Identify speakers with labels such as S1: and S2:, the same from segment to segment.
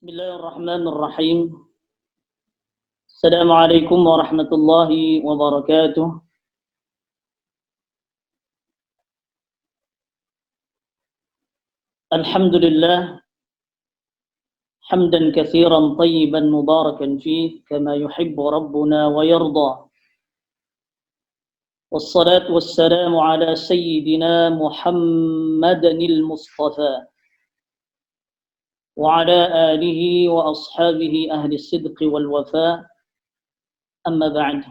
S1: بسم الله الرحمن الرحيم. السلام عليكم ورحمة الله وبركاته. الحمد لله حمدا كثيرا طيبا مباركا فيه كما يحب ربنا ويرضى، والصلاة والسلام على سيدنا محمد المصطفى وعلى آله وأصحابه أهل الصدق والوفاء. أما بعد،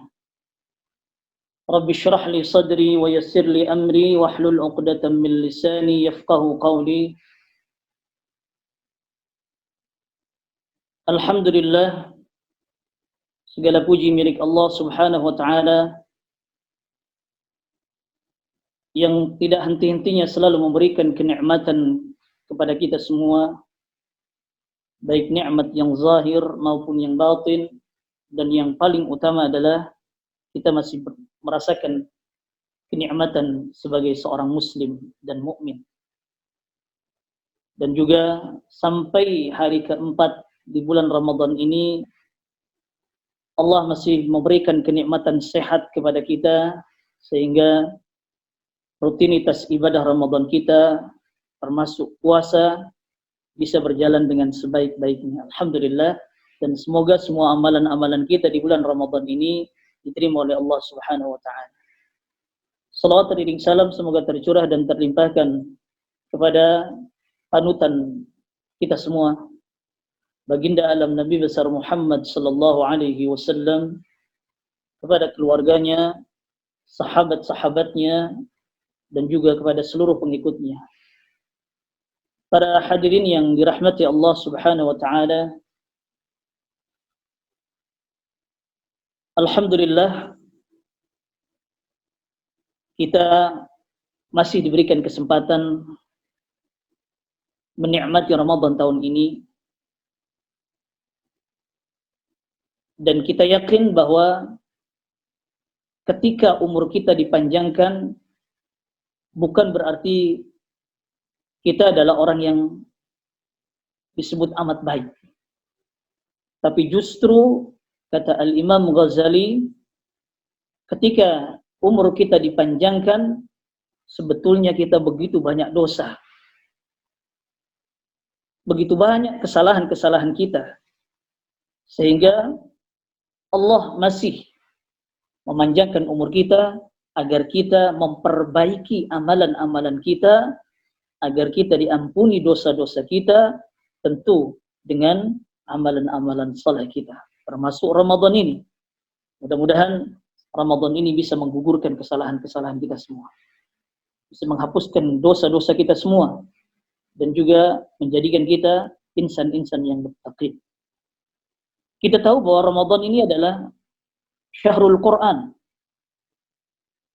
S1: رب اشرح لي صدري ويسر لي أمري واحلل عقدة من لساني يفقه قولي. Alhamdulillah, segala puji milik Allah Subhanahu wa Ta'ala yang tidak henti-hentinya selalu memberikan kenikmatan kepada kita semua, baik nikmat yang zahir maupun yang batin, dan yang paling utama adalah kita masih merasakan kenikmatan sebagai seorang muslim dan mukmin. Dan juga sampai hari keempat di bulan Ramadan ini, Allah masih memberikan kenikmatan sehat kepada kita, sehingga rutinitas ibadah Ramadan kita, termasuk puasa, bisa berjalan dengan sebaik-baiknya. Alhamdulillah, dan semoga semua amalan-amalan kita di bulan Ramadan ini diterima oleh Allah Subhanahu wa Ta'ala. Salawat dan iring salam semoga tercurah dan terlimpahkan kepada panutan kita semua, baginda alam Nabi besar Muhammad sallallahu alaihi wasallam, kepada keluarganya, sahabat-sahabatnya, dan juga kepada seluruh pengikutnya. Para hadirin yang dirahmati Allah Subhanahu wa Ta'ala, alhamdulillah kita masih diberikan kesempatan menikmati Ramadan tahun ini. Dan kita yakin bahwa ketika umur kita dipanjangkan, bukan berarti kita adalah orang yang disebut amat baik. Tapi justru, kata Al-Imam Ghazali, ketika umur kita dipanjangkan, sebetulnya kita begitu banyak dosa. Begitu banyak kesalahan-kesalahan kita. Sehingga Allah masih memanjangkan umur kita agar kita memperbaiki amalan-amalan kita, agar kita diampuni dosa-dosa kita, tentu dengan amalan-amalan saleh kita, termasuk Ramadan ini. Mudah-mudahan Ramadan ini bisa menggugurkan kesalahan-kesalahan kita semua, bisa menghapuskan dosa-dosa kita semua, dan juga menjadikan kita insan-insan yang bertakwa. Kita tahu bahwa Ramadan ini adalah Syahrul Quran,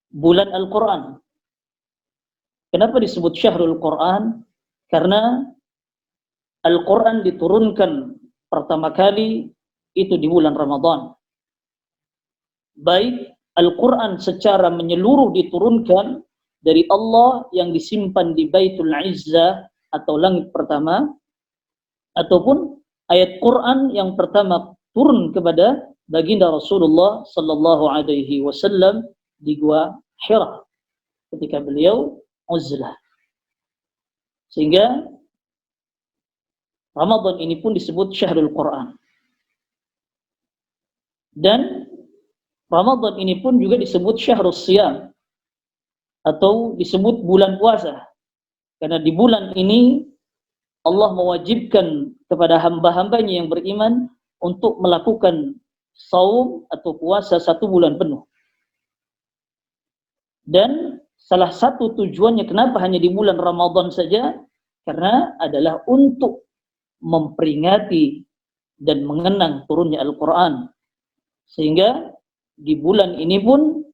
S1: bulan Al-Quran. Kenapa disebut Syahrul Quran? Karena Al-Quran diturunkan pertama kali itu di bulan Ramadan. Baik Al-Quran secara menyeluruh diturunkan dari Allah yang disimpan di Baitul Izzah atau langit pertama, ataupun ayat Quran yang pertama turun kepada baginda Rasulullah sallallahu alaihi wasallam di Gua Hira ketika beliau uzlah. Sehingga Ramadan ini pun disebut Syahrul Quran. Dan Ramadan ini pun juga disebut Syahrul Siyam atau disebut bulan puasa. Karena di bulan ini Allah mewajibkan kepada hamba-hambanya yang beriman untuk melakukan saum atau puasa 1 bulan penuh. Dan salah satu tujuannya kenapa hanya di bulan Ramadan saja, karena adalah untuk memperingati dan mengenang turunnya Al-Quran. Sehingga di bulan ini pun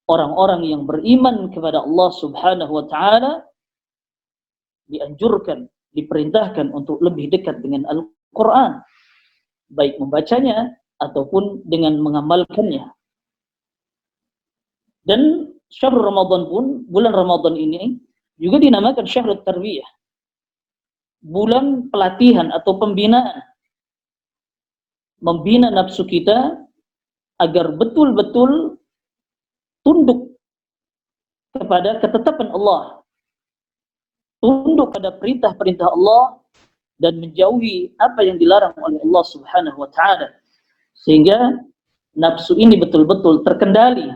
S1: orang-orang yang beriman kepada Allah Subhanahu wa Ta'ala dianjurkan, diperintahkan untuk lebih dekat dengan Al-Quran, baik membacanya ataupun dengan mengamalkannya. Dan Syahrul Ramadan pun, bulan Ramadan ini juga dinamakan Syahrul Tarbiyah. bulan pelatihan atau pembinaan, membina nafsu kita agar betul-betul tunduk kepada ketetapan Allah, tunduk pada perintah-perintah Allah, dan menjauhi apa yang dilarang oleh Allah Subhanahu wa Ta'ala, sehingga nafsu ini betul-betul terkendali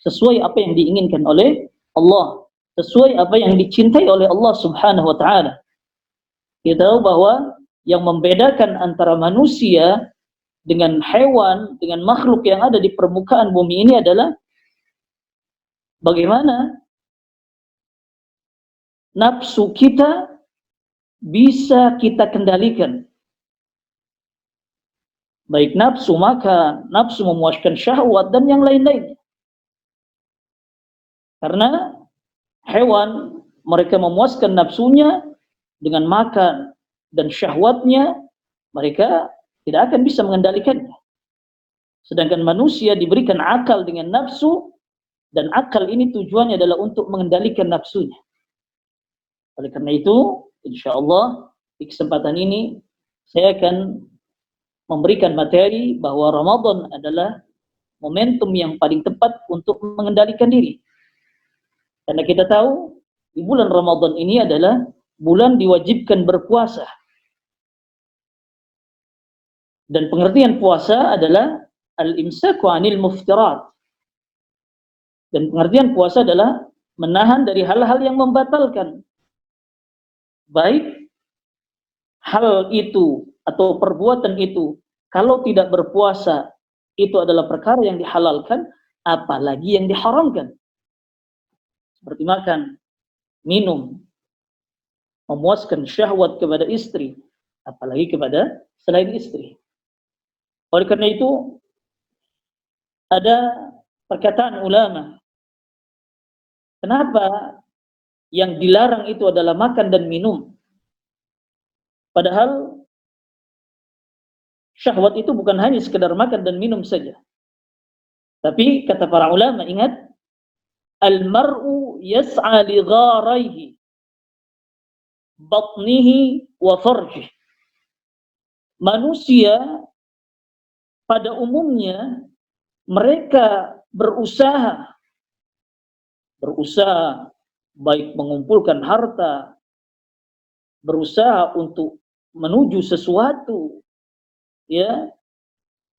S1: sesuai apa yang diinginkan oleh Allah, sesuai apa yang dicintai oleh Allah Subhanahu wa Ta'ala. Kita tahu bahwa yang membedakan antara manusia dengan hewan, dengan makhluk yang ada di permukaan bumi ini adalah bagaimana nafsu kita bisa kita kendalikan. Baik nafsu makan, nafsu memuaskan syahwat, dan yang lain-lain. Karena hewan, mereka memuaskan nafsunya dengan makan, dan syahwatnya mereka tidak akan bisa mengendalikannya. Sedangkan manusia diberikan akal dengan nafsu, dan akal ini tujuannya adalah untuk mengendalikan nafsunya. Oleh karena itu, insya Allah di kesempatan ini saya akan memberikan materi bahwa Ramadan adalah momentum yang paling tepat untuk mengendalikan diri. Karena kita tahu di bulan Ramadan ini adalah bulan diwajibkan berpuasa. Dan pengertian puasa adalah al-imsaku 'anil muftirat. Dan pengertian puasa adalah menahan dari hal-hal yang membatalkan. Baik hal itu atau perbuatan itu, kalau tidak berpuasa, itu adalah perkara yang dihalalkan, apalagi yang diharamkan. Seperti makan, minum, memuaskan syahwat kepada istri, apalagi kepada selain istri. Oleh karena itu, ada perkataan ulama, kenapa yang dilarang itu adalah makan dan minum? Padahal syahwat itu bukan hanya sekedar makan dan minum saja. Tapi kata para ulama, ingat, al-mar'u yas'a li gharaihi, batnihi wa farjih. Manusia pada umumnya mereka berusaha baik mengumpulkan harta, berusaha untuk menuju sesuatu, ya,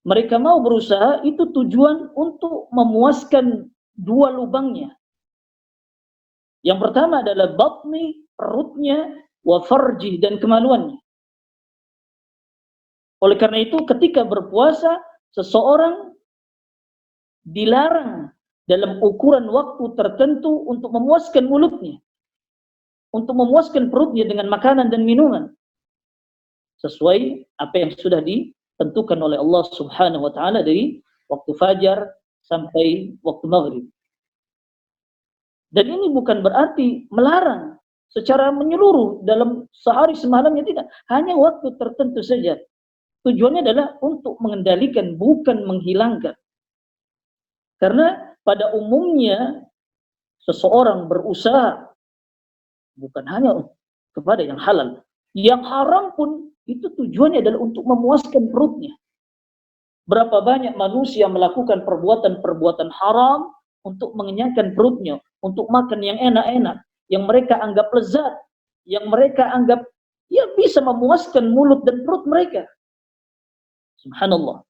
S1: mereka mau berusaha itu tujuan untuk memuaskan dua lubangnya. Yang pertama adalah batni, perutnya, wa farji, dan kemaluannya. Oleh karena itu ketika berpuasa, seseorang dilarang dalam ukuran waktu tertentu untuk memuaskan mulutnya, untuk memuaskan perutnya dengan makanan dan minuman, sesuai apa yang sudah ditentukan oleh Allah Subhanahu wa Ta'ala dari waktu fajar sampai waktu maghrib. Dan ini bukan berarti melarang secara menyeluruh dalam sehari semalamnya, tidak, hanya waktu tertentu saja. Tujuannya adalah untuk mengendalikan, bukan menghilangkan. Karena pada umumnya seseorang berusaha bukan hanya kepada yang halal, yang haram pun itu tujuannya adalah untuk memuaskan perutnya. Berapa banyak manusia melakukan perbuatan-perbuatan haram untuk mengenyangkan perutnya, untuk makan yang enak-enak, yang mereka anggap lezat, yang mereka anggap ya bisa memuaskan mulut dan perut mereka. Subhanallah.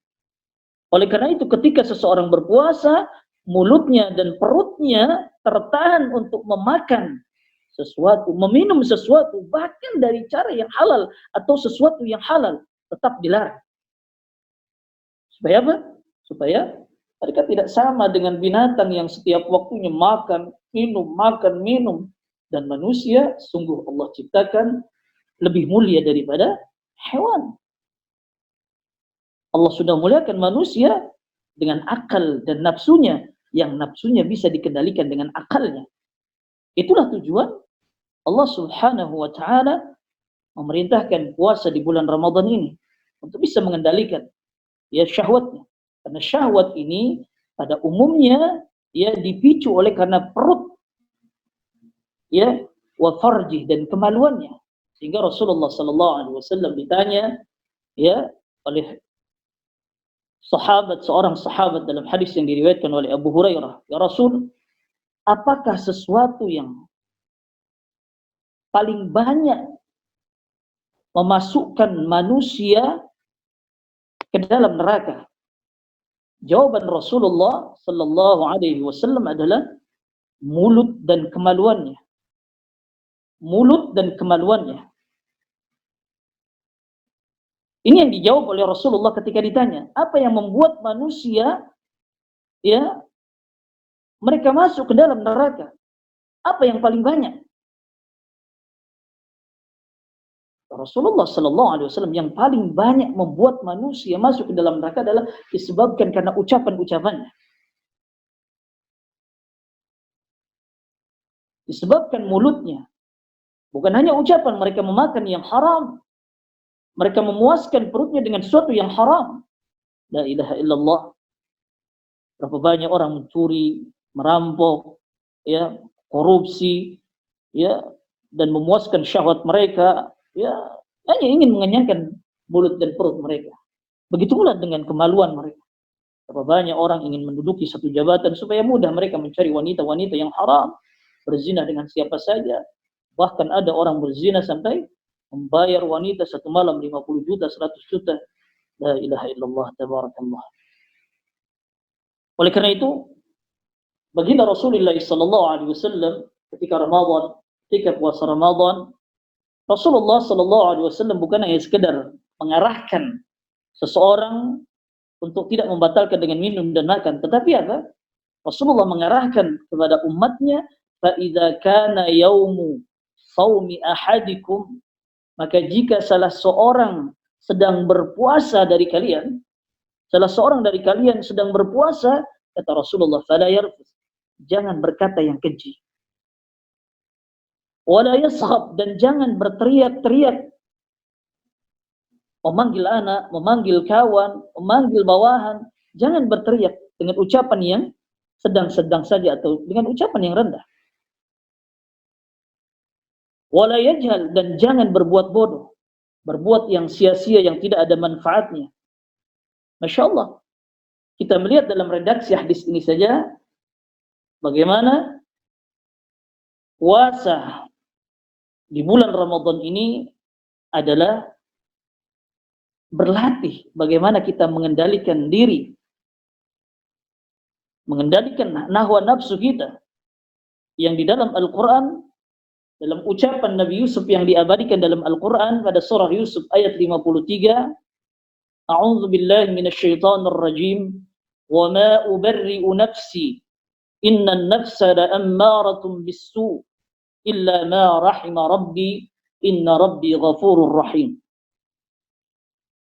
S1: Oleh karena itu ketika seseorang berpuasa, mulutnya dan perutnya tertahan untuk memakan sesuatu, meminum sesuatu, bahkan dari cara yang halal atau sesuatu yang halal, tetap dilarang. Supaya apa? Supaya mereka tidak sama dengan binatang yang setiap waktunya makan, minum. Dan manusia, sungguh Allah ciptakan lebih mulia daripada hewan. Allah sudah muliakan manusia dengan akal dan nafsunya, yang nafsunya bisa dikendalikan dengan akalnya. Itulah tujuan Allah Subhanahu wa Ta'ala memerintahkan puasa di bulan Ramadan ini, untuk bisa mengendalikan ya syahwatnya. Karena syahwat ini pada umumnya ya dipicu oleh karena perut, ya, wa farji, dan kemaluannya. Sehingga Rasulullah sallallahu alaihi wasallam ditanya ya oleh seorang sahabat dalam hadis yang diriwayatkan oleh Abu Hurairah, "Ya Rasul, apakah sesuatu yang paling banyak memasukkan manusia ke dalam neraka?" Jawaban Rasulullah sallallahu alaihi wasallam adalah mulut dan kemaluannya. Mulut dan kemaluannya. Ini yang dijawab oleh Rasulullah ketika ditanya, apa yang membuat manusia ya mereka masuk ke dalam neraka? Apa yang paling banyak? Rasulullah sallallahu alaihi wasallam, yang paling banyak membuat manusia masuk ke dalam neraka adalah disebabkan karena ucapan-ucapannya. Disebabkan mulutnya. Bukan hanya ucapan, mereka memakan yang haram. Mereka memuaskan perutnya dengan sesuatu yang haram. La ilaha illallah. Berapa banyak orang mencuri, merampok, ya, korupsi, ya, dan memuaskan syahwat mereka, ya, hanya ingin mengenyangkan mulut dan perut mereka. Begitu pula dengan kemaluan mereka. Berapa banyak orang ingin menduduki satu jabatan supaya mudah mereka mencari wanita-wanita yang haram, berzina dengan siapa saja. Bahkan ada orang berzina sampai membayar wanita satu malam 50 juta, 100 juta. La ilaha illallah, tabarakallah. Oleh karena itu, baginda Rasulullah sallallahu alaihi wasallam ketika Ramadan, ketika puasa Ramadan, Rasulullah sallallahu alaihi wasallam bukan hanya sekedar mengarahkan seseorang untuk tidak membatalkan dengan minum dan makan, tetapi apa? Rasulullah mengarahkan kepada umatnya, fa idza kana yaumu shaumi ahadikum, maka jika salah seorang sedang berpuasa dari kalian, salah seorang dari kalian sedang berpuasa, kata Rasulullah, fala yarfus, jangan berkata yang keji. Wala yashab, dan jangan berteriak-teriak. Memanggil anak, memanggil kawan, memanggil bawahan, jangan berteriak dengan ucapan yang sedang-sedang saja atau dengan ucapan yang rendah. Wala yajhal, dan jangan berbuat bodoh, berbuat yang sia-sia yang tidak ada manfaatnya. Masya Allah, kita melihat dalam redaksi hadis ini saja bagaimana puasa di bulan Ramadan ini adalah berlatih bagaimana kita mengendalikan diri, mengendalikan nahwa nafsu kita, yang di dalam Al-Quran, dalam ucapan Nabi Yusuf yang diabadikan dalam Al-Quran pada surah Yusuf ayat 53, A'udzu billahi minasyaitonir rajim, wa ma ubarri'u nafsi, innan nafsa la'ammaratun bis-su' illa ma rahima rabbi, inna rabbi ghafurur rahim.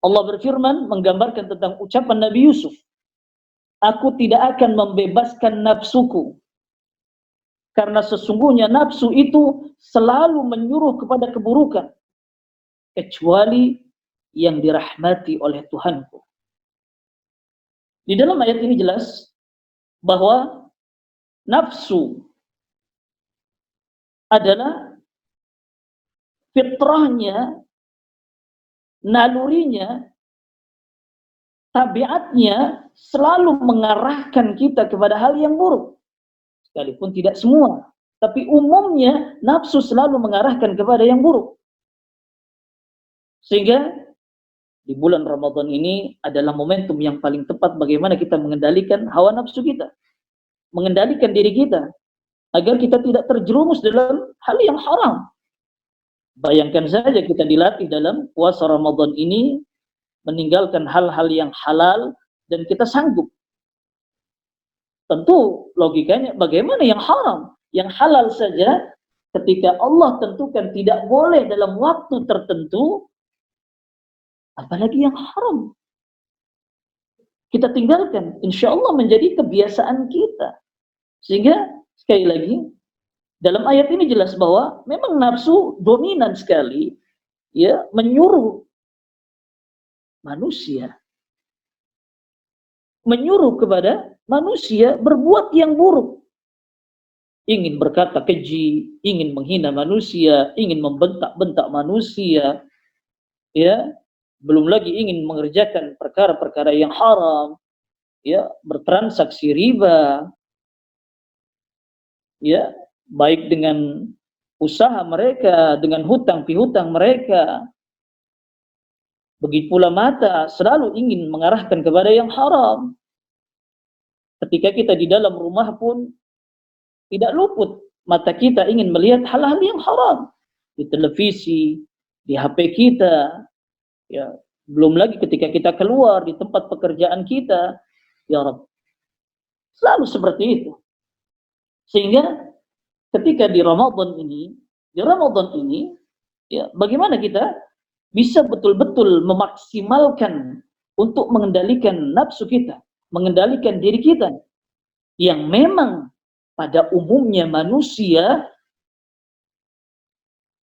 S1: Allah berfirman menggambarkan tentang ucapan Nabi Yusuf, aku tidak akan membebaskan nafsuku, karena sesungguhnya nafsu itu selalu menyuruh kepada keburukan, kecuali yang dirahmati oleh Tuhanku. Di dalam ayat ini jelas bahwa nafsu adalah fitrahnya, nalurinya, tabiatnya selalu mengarahkan kita kepada hal yang buruk. Sekalipun tidak semua, tapi umumnya nafsu selalu mengarahkan kepada yang buruk. Sehingga di bulan Ramadan ini adalah momentum yang paling tepat bagaimana kita mengendalikan hawa nafsu kita, mengendalikan diri kita, agar kita tidak terjerumus dalam hal yang haram. Bayangkan saja kita dilatih dalam puasa Ramadan ini meninggalkan hal-hal yang halal dan kita sanggup. Tentu logikanya bagaimana yang haram? Yang halal saja ketika Allah tentukan tidak boleh dalam waktu tertentu, apalagi yang haram. Kita tinggalkan, insya Allah menjadi kebiasaan kita. Sehingga sekali lagi dalam ayat ini jelas bahwa memang nafsu dominan sekali, ya, menyuruh manusia, menyuruh kepada manusia berbuat yang buruk. ingin berkata keji, ingin menghina manusia, ingin membentak-bentak manusia, ya, belum lagi ingin mengerjakan perkara-perkara yang haram, ya, bertransaksi riba, ya, baik dengan usaha mereka, dengan hutang pihutang mereka. Begitu pula mata selalu ingin mengarahkan kepada yang haram. Ketika kita di dalam rumah pun tidak luput mata kita ingin melihat hal-hal yang haram di televisi, di HP kita, ya. Belum lagi ketika kita keluar di tempat pekerjaan kita, ya Rabb. Selalu seperti itu. Sehingga ketika di Ramadan ini, ya, bagaimana kita bisa betul-betul memaksimalkan untuk mengendalikan nafsu kita, mengendalikan diri kita, yang memang pada umumnya manusia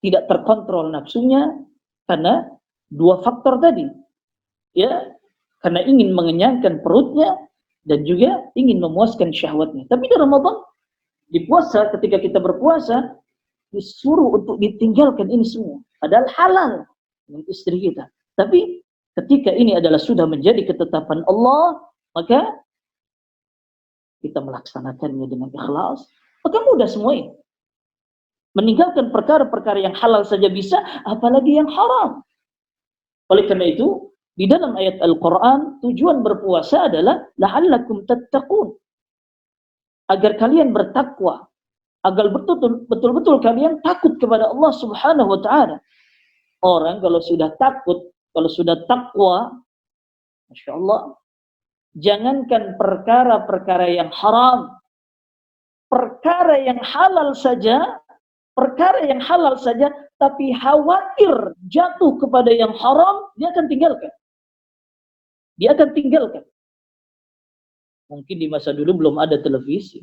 S1: tidak terkontrol nafsunya karena dua faktor tadi, ya, karena ingin mengenyangkan perutnya dan juga ingin memuaskan syahwatnya. Tapi di Ramadan, di puasa, ketika kita berpuasa, disuruh untuk ditinggalkan ini semua, padahal halal dengan istri kita. Tapi ketika ini adalah sudah menjadi ketetapan Allah, maka kita melaksanakannya dengan ikhlas, maka mudah semua ini. Meninggalkan perkara-perkara yang halal saja bisa, apalagi yang haram. Oleh karena itu, di dalam ayat Al-Quran, tujuan berpuasa adalah la'allakum tattaqun, agar kalian bertakwa, agar betul-betul kalian takut kepada Allah Subhanahu wa Ta'ala. Orang kalau sudah takut, kalau sudah takwa, Masya Allah, jangankan perkara-perkara yang haram, perkara yang halal saja, tapi khawatir jatuh kepada yang haram, dia akan tinggalkan. Mungkin di masa dulu belum ada televisi.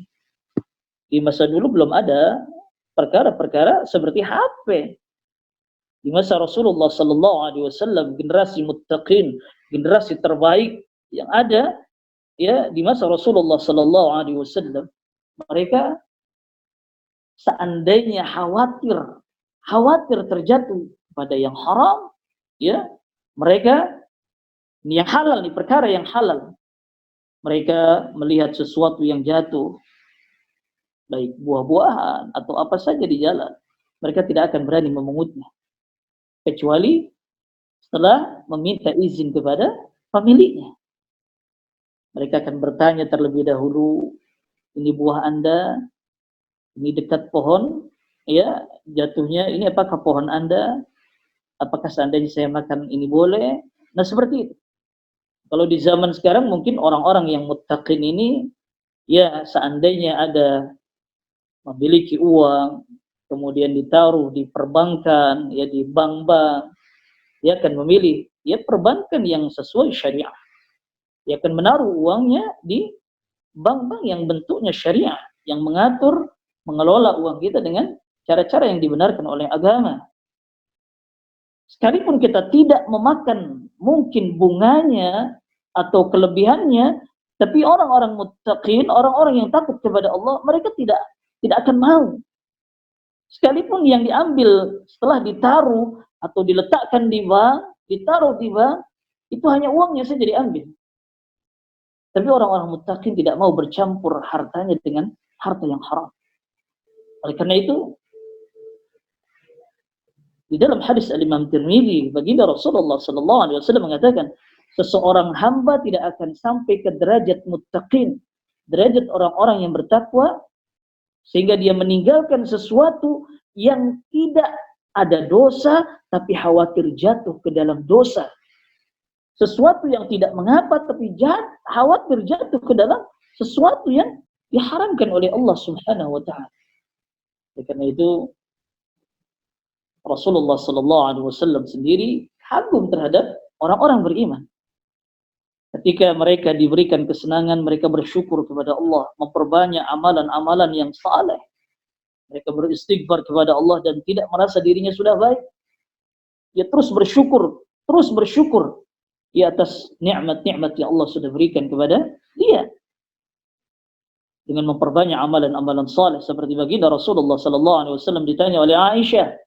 S1: Di masa dulu belum ada perkara-perkara seperti HP. Di masa Rasulullah sallallahu alaihi wasallam, generasi muttaqin, generasi terbaik yang ada, ya, di masa Rasulullah sallallahu alaihi wasallam, mereka seandainya khawatir terjatuh pada yang haram, ya, mereka ini yang halal, nih perkara yang halal, mereka melihat sesuatu yang jatuh, baik buah-buahan atau apa saja di jalan, mereka tidak akan berani memungutnya kecuali setelah meminta izin kepada pemiliknya. Mereka akan bertanya terlebih dahulu, ini buah Anda, ini dekat pohon, ya, jatuhnya, ini apakah pohon Anda? Apakah seandainya saya makan ini boleh? Nah, seperti itu. Kalau di zaman sekarang mungkin orang-orang yang muttaqin ini, ya, seandainya ada memiliki uang, kemudian ditaruh di perbankan, ya, di bank-bank, dia akan memilih, ya, perbankan yang sesuai syariah. Dia akan menaruh uangnya di bank-bank yang bentuknya syariah, yang mengatur, mengelola uang kita dengan cara-cara yang dibenarkan oleh agama. Sekalipun kita tidak memakan mungkin bunganya atau kelebihannya, tapi orang-orang muttaqin, orang-orang yang takut kepada Allah, mereka tidak akan mau. Sekalipun yang diambil setelah ditaruh atau diletakkan di bank, ditaruh di bank, itu hanya uangnya saja diambil. Tapi orang-orang muttaqin tidak mau bercampur hartanya dengan harta yang haram. Oleh karena itu, di dalam hadis Al-Imam Tirmidzi, baginda Rasulullah sallallahu alaihi wasallam mengatakan, seseorang hamba tidak akan sampai ke derajat muttaqin, derajat orang-orang yang bertakwa, sehingga dia meninggalkan sesuatu yang tidak ada dosa, tapi khawatir jatuh ke dalam dosa. Sesuatu yang tidak mengapa, tapi khawatir jatuh ke dalam sesuatu yang diharamkan oleh Allah Subhanahu wa Ta'ala. Karena itu Rasulullah sallallahu alaihi wasallam sendiri kagum terhadap orang-orang beriman. Ketika mereka diberikan kesenangan, mereka bersyukur kepada Allah, memperbanyak amalan-amalan yang saleh. Mereka beristighfar kepada Allah dan tidak merasa dirinya sudah baik. Dia terus bersyukur di atas nikmat-nikmat yang Allah sudah berikan kepada dia. dengan memperbanyak amalan-amalan saleh seperti baginda Rasulullah sallallahu alaihi wasallam ditanya oleh Aisyah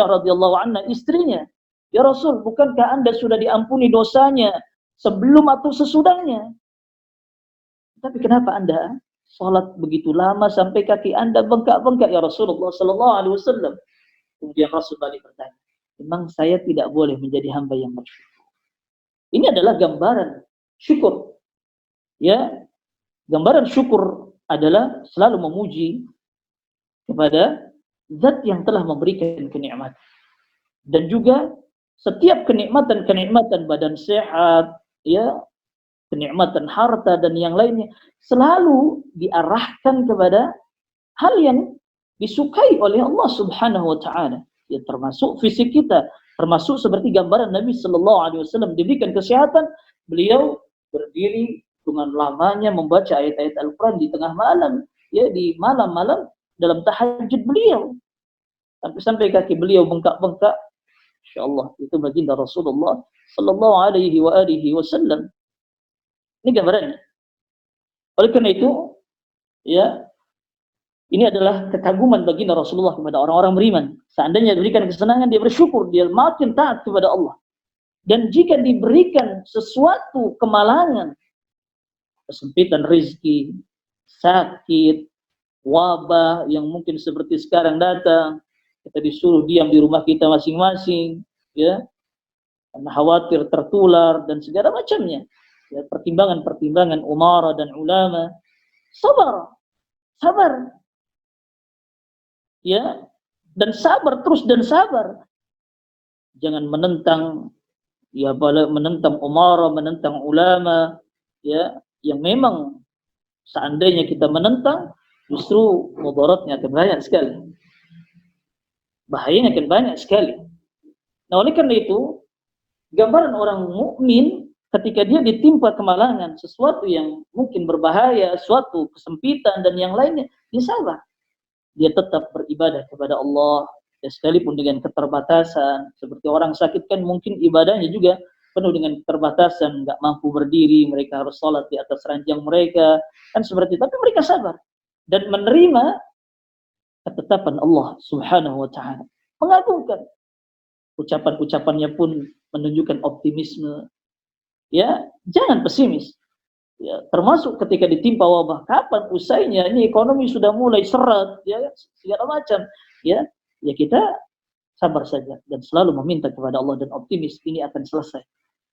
S1: radhiyallahu anha, istrinya, "Ya Rasul, bukankah Anda sudah diampuni dosanya sebelum atau sesudahnya? Tapi kenapa Anda salat begitu lama sampai kaki Anda bengkak-bengkak ya Rasulullah sallallahu alaihi wasallam?" Kemudian Rasul balik bertanya, "Memang saya tidak boleh menjadi hamba yang bersyukur?" Ini adalah gambaran syukur. Ya, gambaran syukur adalah selalu memuji kepada zat yang telah memberikan kenikmatan. Dan juga setiap kenikmatan badan sehat, ya, kenikmatan harta dan yang lainnya selalu diarahkan kepada hal yang disukai oleh Allah Subhanahu wa taala. Ya, termasuk fisik kita, termasuk seperti gambaran Nabi sallallahu alaihi wasallam diberikan kesehatan, beliau berdiri dengan lamanya membaca ayat-ayat Al-Qur'an di tengah malam, ya, di malam-malam dalam tahajud beliau. Sampai kaki beliau bengkak-bengkak. Insyaallah itu baginda Rasulullah sallallahu alaihi wasallam. Ini gambarannya. Oleh karena itu, ya, ini adalah kekaguman baginda Rasulullah kepada orang-orang beriman. Seandainya diberikan kesenangan, dia bersyukur, dia makin taat kepada Allah. Dan jika diberikan sesuatu kemalangan, kesempitan rezeki, sakit, wabah yang mungkin seperti sekarang datang, kita disuruh diam di rumah kita masing-masing, ya, karena khawatir tertular dan segala macamnya. Ya, pertimbangan-pertimbangan umara dan ulama, sabar, ya, dan sabar terus dan sabar. Jangan menentang, ya, menentang umara, menentang ulama, ya, yang memang seandainya kita menentang, justru mudaratnya akan banyak sekali. Bahayanya akan banyak sekali. Nah, oleh karena itu, gambaran orang mukmin ketika dia ditimpa kemalangan, sesuatu yang mungkin berbahaya, suatu kesempitan dan yang lainnya, dia sabar. Dia tetap beribadah kepada Allah, ya, sekalipun dengan keterbatasan. Seperti orang sakit kan mungkin ibadahnya juga penuh dengan keterbatasan, nggak mampu berdiri, mereka harus sholat di atas ranjang mereka, kan seperti itu. Tapi mereka sabar dan menerima ketetapan Allah Subhanahu wa taala. Mengagungkan. Ucapan-ucapannya pun menunjukkan optimisme. Ya, jangan pesimis. Ya, termasuk ketika ditimpa wabah, kapan usainya? Ini ekonomi sudah mulai seret, ya, segala macam. Ya, ya kita sabar saja dan selalu meminta kepada Allah dan optimis ini akan selesai.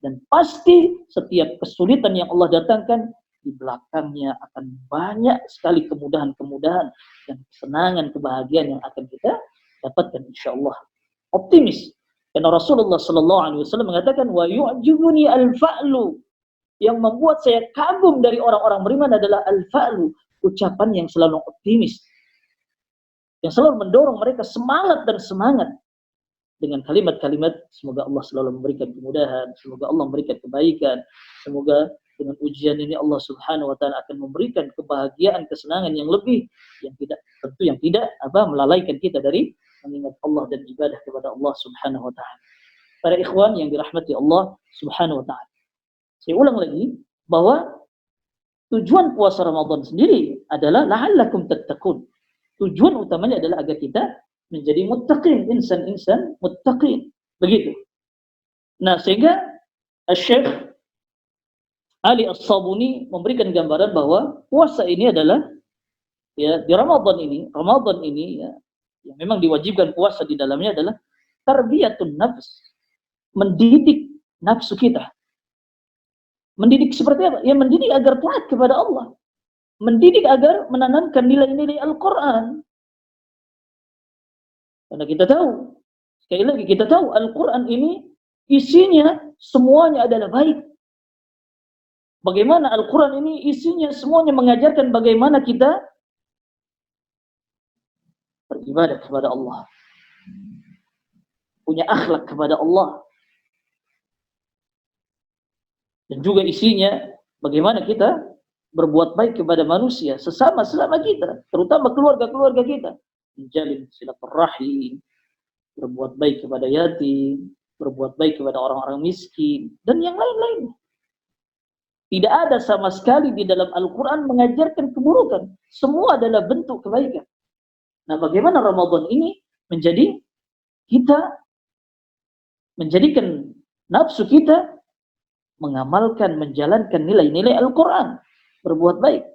S1: Dan pasti setiap kesulitan yang Allah datangkan, di belakangnya akan banyak sekali kemudahan-kemudahan dan kesenangan, kebahagiaan yang akan kita dapatkan insyaallah. Optimis. Karena Rasulullah sallallahu alaihi wasallam mengatakan, "Wa yu'jibuni al-fa'lu." Yang membuat saya kagum dari orang-orang beriman adalah al-fa'lu, ucapan yang selalu optimis. Yang selalu mendorong mereka semangat dan semangat dengan kalimat-kalimat semoga Allah selalu memberikan kemudahan, semoga Allah memberikan kebaikan, semoga dengan ujian ini Allah Subhanahu wa taala akan memberikan kebahagiaan, kesenangan yang lebih, yang tidak melalaikan kita dari mengingat Allah dan ibadah kepada Allah Subhanahu wa taala. Para ikhwan yang dirahmati Allah Subhanahu wa taala. Saya ulang lagi bahwa tujuan puasa Ramadan sendiri adalah la'allakum tattaqun. Tujuan utamanya adalah agar kita menjadi muttaqin, insan-insan muttaqin. Begitu. Nah, sehingga Syekh Ali As-Sabuni memberikan gambaran bahwa puasa ini adalah, ya, di Ramadan ini ya, yang memang diwajibkan puasa di dalamnya adalah tarbiyatun nafs, mendidik nafsu kita. Mendidik seperti apa? Ya, mendidik agar taat kepada Allah. Mendidik agar menanamkan nilai-nilai Al-Quran. Karena kita tahu, sekali lagi kita tahu Al-Quran ini isinya semuanya adalah baik. Bagaimana Al-Quran ini isinya semuanya mengajarkan bagaimana kita beribadah kepada Allah. Punya akhlak kepada Allah. Dan juga isinya bagaimana kita berbuat baik kepada manusia sesama kita, terutama keluarga-keluarga kita. Menjalin silaturahim, berbuat baik kepada yatim, berbuat baik kepada orang-orang miskin, dan yang lain-lain. Tidak ada sama sekali di dalam Al-Quran mengajarkan keburukan. Semua adalah bentuk kebaikan. Nah, bagaimana Ramadan ini menjadikan nafsu kita mengamalkan, menjalankan nilai-nilai Al-Quran, berbuat baik.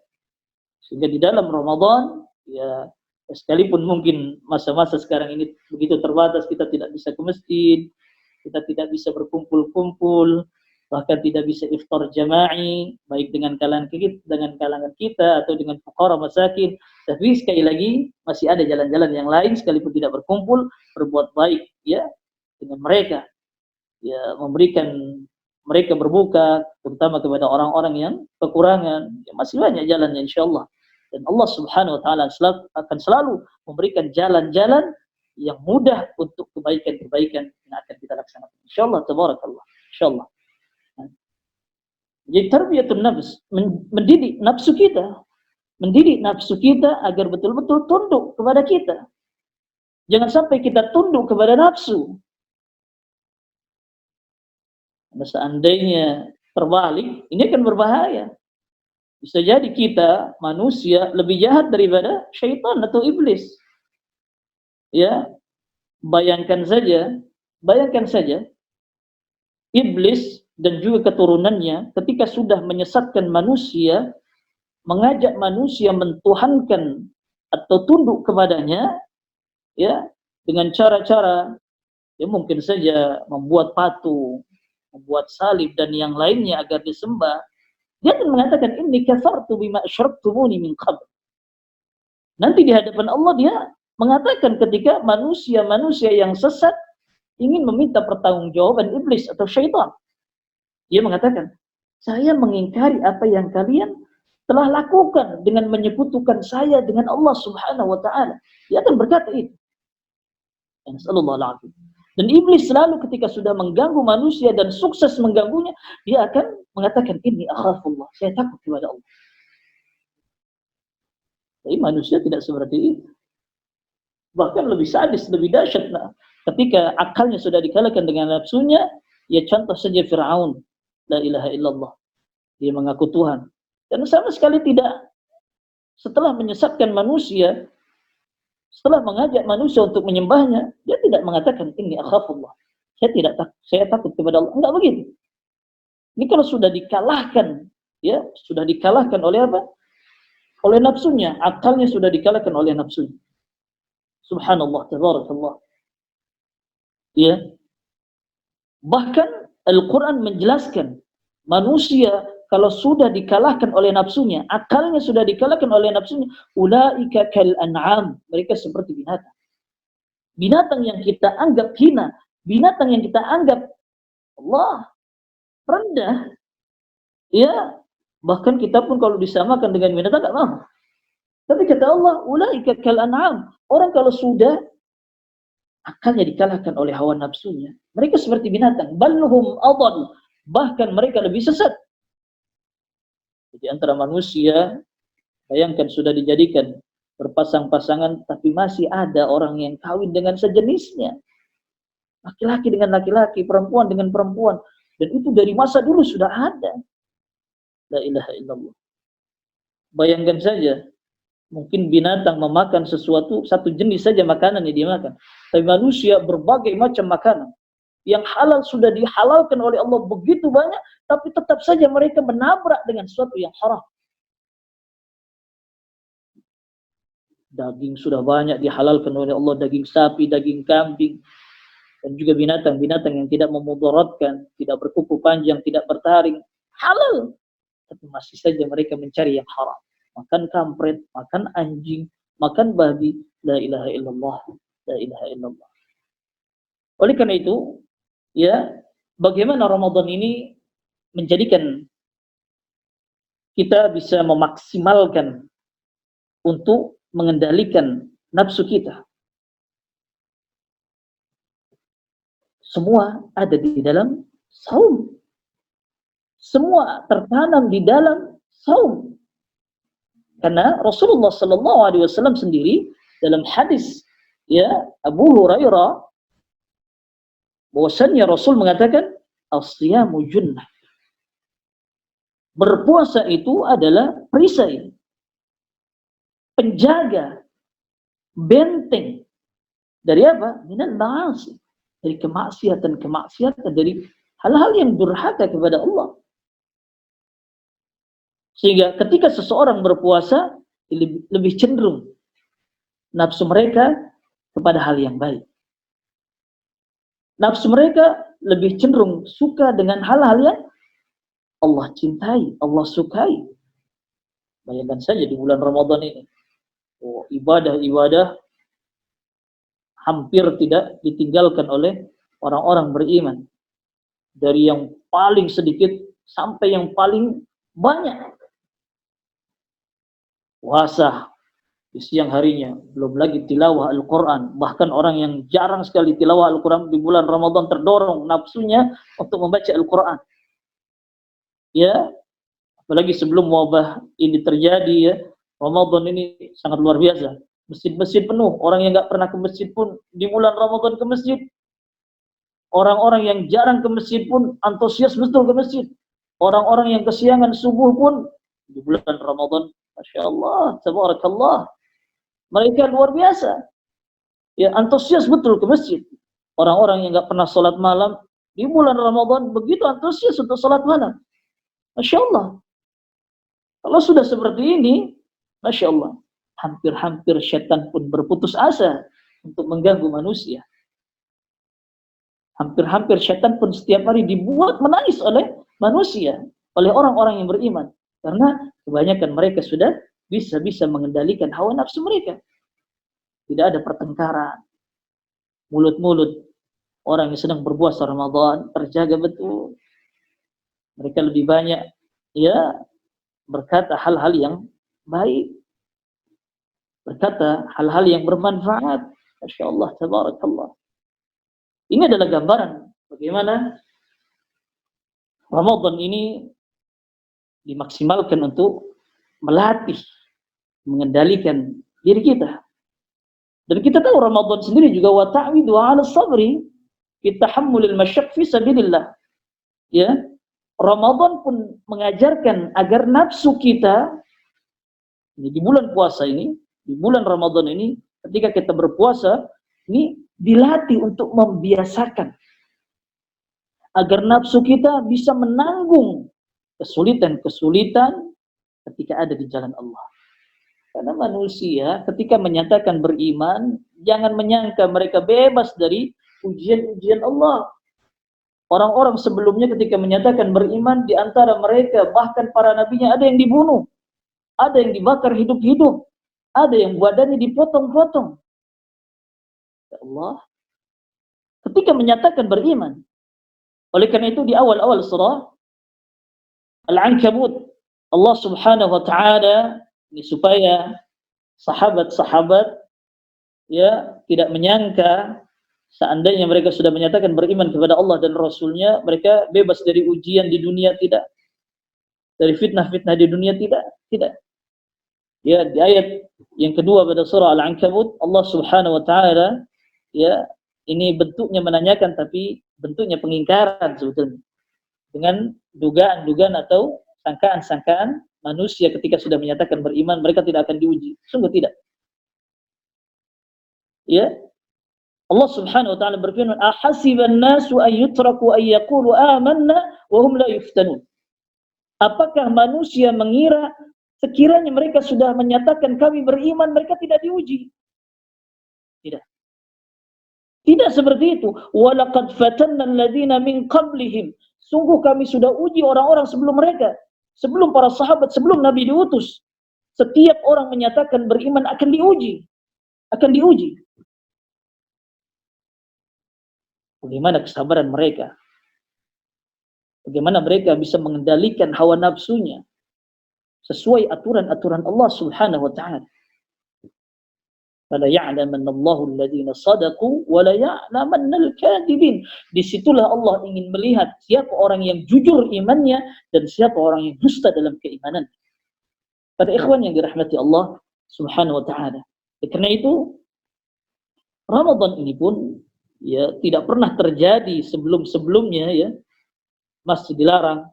S1: Sehingga di dalam Ramadan, ya sekalipun mungkin masa-masa sekarang ini begitu terbatas, kita tidak bisa ke masjid, kita tidak bisa berkumpul-kumpul, bahkan tidak bisa iftar jama'i, baik dengan kalangan kita atau dengan fuqara masakin. Tapi sekali lagi masih ada jalan-jalan yang lain, sekalipun tidak berkumpul, berbuat baik ya dengan mereka, ya memberikan mereka berbuka, terutama kepada orang-orang yang kekurangan. Ya, masih banyak jalannya insyaallah. Dan Allah Subhanahu wa taala akan selalu memberikan jalan-jalan yang mudah untuk kebaikan-kebaikan yang akan kita laksanakan. Insyaallah tabarakallah. Insyaallah. Jadi tarbiyatun nafs, mendidik nafsu kita agar betul-betul tunduk kepada kita. Jangan sampai kita tunduk kepada nafsu. Seandainya terbalik, ini akan berbahaya. Bisa jadi kita manusia lebih jahat daripada syaitan atau iblis. Ya, bayangkan saja iblis dan juga keturunannya ketika sudah menyesatkan manusia, mengajak manusia mentuhankan atau tunduk kepadanya, ya, dengan cara-cara ya mungkin saja membuat patung, membuat salib dan yang lainnya agar disembah. Dia akan mengatakan inni kafartu bima asyraktumuni min qabl. Nanti di hadapan Allah dia mengatakan ketika manusia-manusia yang sesat ingin meminta pertanggungjawaban iblis atau syaitan. Dia mengatakan, saya mengingkari apa yang kalian telah lakukan dengan menyekutukan saya dengan Allah Subhanahu wa taala. Dia akan berkata itu. Dan iblis selalu ketika sudah mengganggu manusia dan sukses mengganggunya, dia akan mengatakan inni akhafullah, saya takut kepada Allah. Tapi manusia tidak seperti itu. Bahkan lebih sadis, lebih dahsyat. Nah, ketika akalnya sudah dikalahkan dengan nafsunya, ya contoh saja Fir'aun. La ilaha illallah. Dia mengaku Tuhan. Dan sama sekali tidak, setelah menyesatkan manusia, setelah mengajak manusia untuk menyembahnya, dia tidak mengatakan inni akhafullah. Saya takut kepada Allah. Enggak begitu. Ini kalau sudah dikalahkan, ya, sudah dikalahkan oleh apa? Oleh nafsunya, akalnya sudah dikalahkan oleh nafsunya. Subhanallah, tabarakallah. Ya. Bahkan Al-Quran menjelaskan manusia kalau sudah dikalahkan oleh nafsunya, akalnya sudah dikalahkan oleh nafsunya, ulaika kal an'am, mereka seperti binatang. Binatang yang kita anggap hina, binatang yang kita anggap Allah rendah, ya, bahkan kita pun kalau disamakan dengan binatang enggak mau. Tapi kata Allah, ulaika kal an'am, orang kalau sudah akalnya dikalahkan oleh hawa nafsunya, mereka seperti binatang, balhum adall, bahkan mereka lebih sesat. Jadi antara manusia, bayangkan sudah dijadikan berpasang-pasangan, tapi masih ada orang yang kawin dengan sejenisnya. Laki-laki dengan laki-laki, perempuan dengan perempuan. Dan itu dari masa dulu sudah ada. La ilaha illallah. Bayangkan saja, mungkin binatang memakan sesuatu, satu jenis saja makanan yang dia makan. Tapi manusia berbagai macam makanan. Yang halal sudah dihalalkan oleh Allah begitu banyak, tapi tetap saja mereka menabrak dengan sesuatu yang haram. Daging sudah banyak dihalalkan oleh Allah, daging sapi, daging kambing, dan juga binatang-binatang yang tidak memudaratkan, tidak berkuku panjang, tidak bertaring, halal. Tapi masih saja mereka mencari yang haram. Makan kampret, makan anjing, makan babi. La ilaha illallah, la ilaha illallah. Oleh karena itu, ya, bagaimana Ramadan ini menjadikan kita bisa memaksimalkan untuk mengendalikan nafsu kita. Semua ada di dalam saum. Semua tertanam di dalam saum. Karena Rasulullah SAW sendiri dalam hadis ya Abu Hurairah, bahwasannya Rasul mengatakan as-siyamu junnah. Berpuasa itu adalah perisai, penjaga, benteng dari apa? Minal ma'asi, dari kemaksiatan, dari hal-hal yang durhaka kepada Allah. Sehingga ketika seseorang berpuasa, lebih cenderung nafsu mereka kepada hal yang baik. Nafsu mereka lebih cenderung suka dengan hal-hal yang Allah cintai, Allah sukai. Bayangkan saja di bulan Ramadan ini, ibadah-ibadah hampir tidak ditinggalkan oleh orang-orang beriman. Dari yang paling sedikit sampai yang paling banyak. Puasa di siang harinya, belum lagi tilawah Al-Quran. Bahkan orang yang jarang sekali tilawah Al-Quran di bulan Ramadan terdorong nafsunya untuk membaca Al-Quran. Ya, apalagi sebelum wabah ini terjadi ya, Ramadan ini sangat luar biasa. Masjid-masjid penuh, orang yang nggak pernah ke masjid pun di bulan Ramadan ke masjid. Orang-orang yang jarang ke masjid pun antusias betul ke masjid. Orang-orang yang kesiangan subuh pun di bulan Ramadan, Masya Allah, Tabarakallah, mereka luar biasa. Ya, antusias betul ke masjid. Orang-orang yang nggak pernah sholat malam di bulan Ramadan begitu antusias untuk sholat malam. Masya Allah. Kalau sudah seperti ini, Masya Allah, hampir-hampir syaitan pun berputus asa untuk mengganggu manusia. Hampir-hampir syaitan pun setiap hari dibuat menangis oleh manusia, oleh orang-orang yang beriman. Karena kebanyakan mereka sudah bisa mengendalikan hawa nafsu mereka. Tidak ada pertengkaran. Mulut-mulut orang yang sedang berpuasa Ramadan terjaga betul. Mereka lebih banyak ya berkata hal-hal yang baik. Berkata hal-hal yang bermanfaat. Masya Allah, Tabarakallah. Ini adalah gambaran bagaimana Ramadan ini dimaksimalkan untuk melatih, mengendalikan diri kita. Dan kita tahu Ramadan sendiri juga wa ta'widu 'ala sabri fi tahammulil masyaqq fi sabilillah. Ya, Ramadan pun mengajarkan agar nafsu kita di bulan puasa ini, di bulan Ramadan ini, ketika kita berpuasa, ini dilatih untuk membiasakan agar nafsu kita bisa menanggung kesulitan-kesulitan ketika ada di jalan Allah. Karena manusia ketika menyatakan beriman, jangan menyangka mereka bebas dari ujian-ujian Allah. Orang-orang sebelumnya ketika menyatakan beriman, di antara mereka bahkan para nabinya ada yang dibunuh, ada yang dibakar hidup-hidup, ada yang badannya dipotong-potong. Ya Allah, ketika menyatakan beriman. Oleh karena itu di awal-awal surah Al-Ankabut, Allah Subhanahu wa taala ini supaya sahabat-sahabat ya tidak menyangka seandainya mereka sudah menyatakan beriman kepada Allah dan Rasulnya, mereka bebas dari ujian di dunia, tidak. Dari fitnah-fitnah di dunia, tidak. Ya, di ayat yang kedua pada surah Al-Ankabut, Allah Subhanahu wa taala ya, ini bentuknya menanyakan tapi bentuknya pengingkaran sebetulnya. Dengan dugaan-dugaan atau sangkaan-sangkaan manusia ketika sudah menyatakan beriman, mereka tidak akan diuji. Sungguh tidak. Ya. Allah Subhanahu wa taala berfirman, "Ahasiban nasu an yutraku an yaqulu amanna wa hum la yuftanun." Apakah manusia mengira sekiranya mereka sudah menyatakan kami beriman, mereka tidak diuji? Tidak. Tidak seperti itu. Walaqad fatanna alladziina min qablihim. Sungguh kami sudah uji orang-orang sebelum mereka, sebelum para sahabat, sebelum Nabi diutus. Setiap orang menyatakan beriman akan diuji. Bagaimana kesabaran mereka? Bagaimana mereka bisa mengendalikan hawa nafsunya sesuai aturan-aturan Allah Subhanahu wa taala. Fala ya'lamanna Allahu alladziina shadaqu wa la ya'lamanna al-kadhibin. Disitulah Allah ingin melihat siapa orang yang jujur imannya dan siapa orang yang dusta dalam keimanan. Pada ikhwan yang dirahmati Allah Subhanahu wa taala. Karena itu Ramadan ini pun ya tidak pernah terjadi sebelum-sebelumnya ya masih dilarang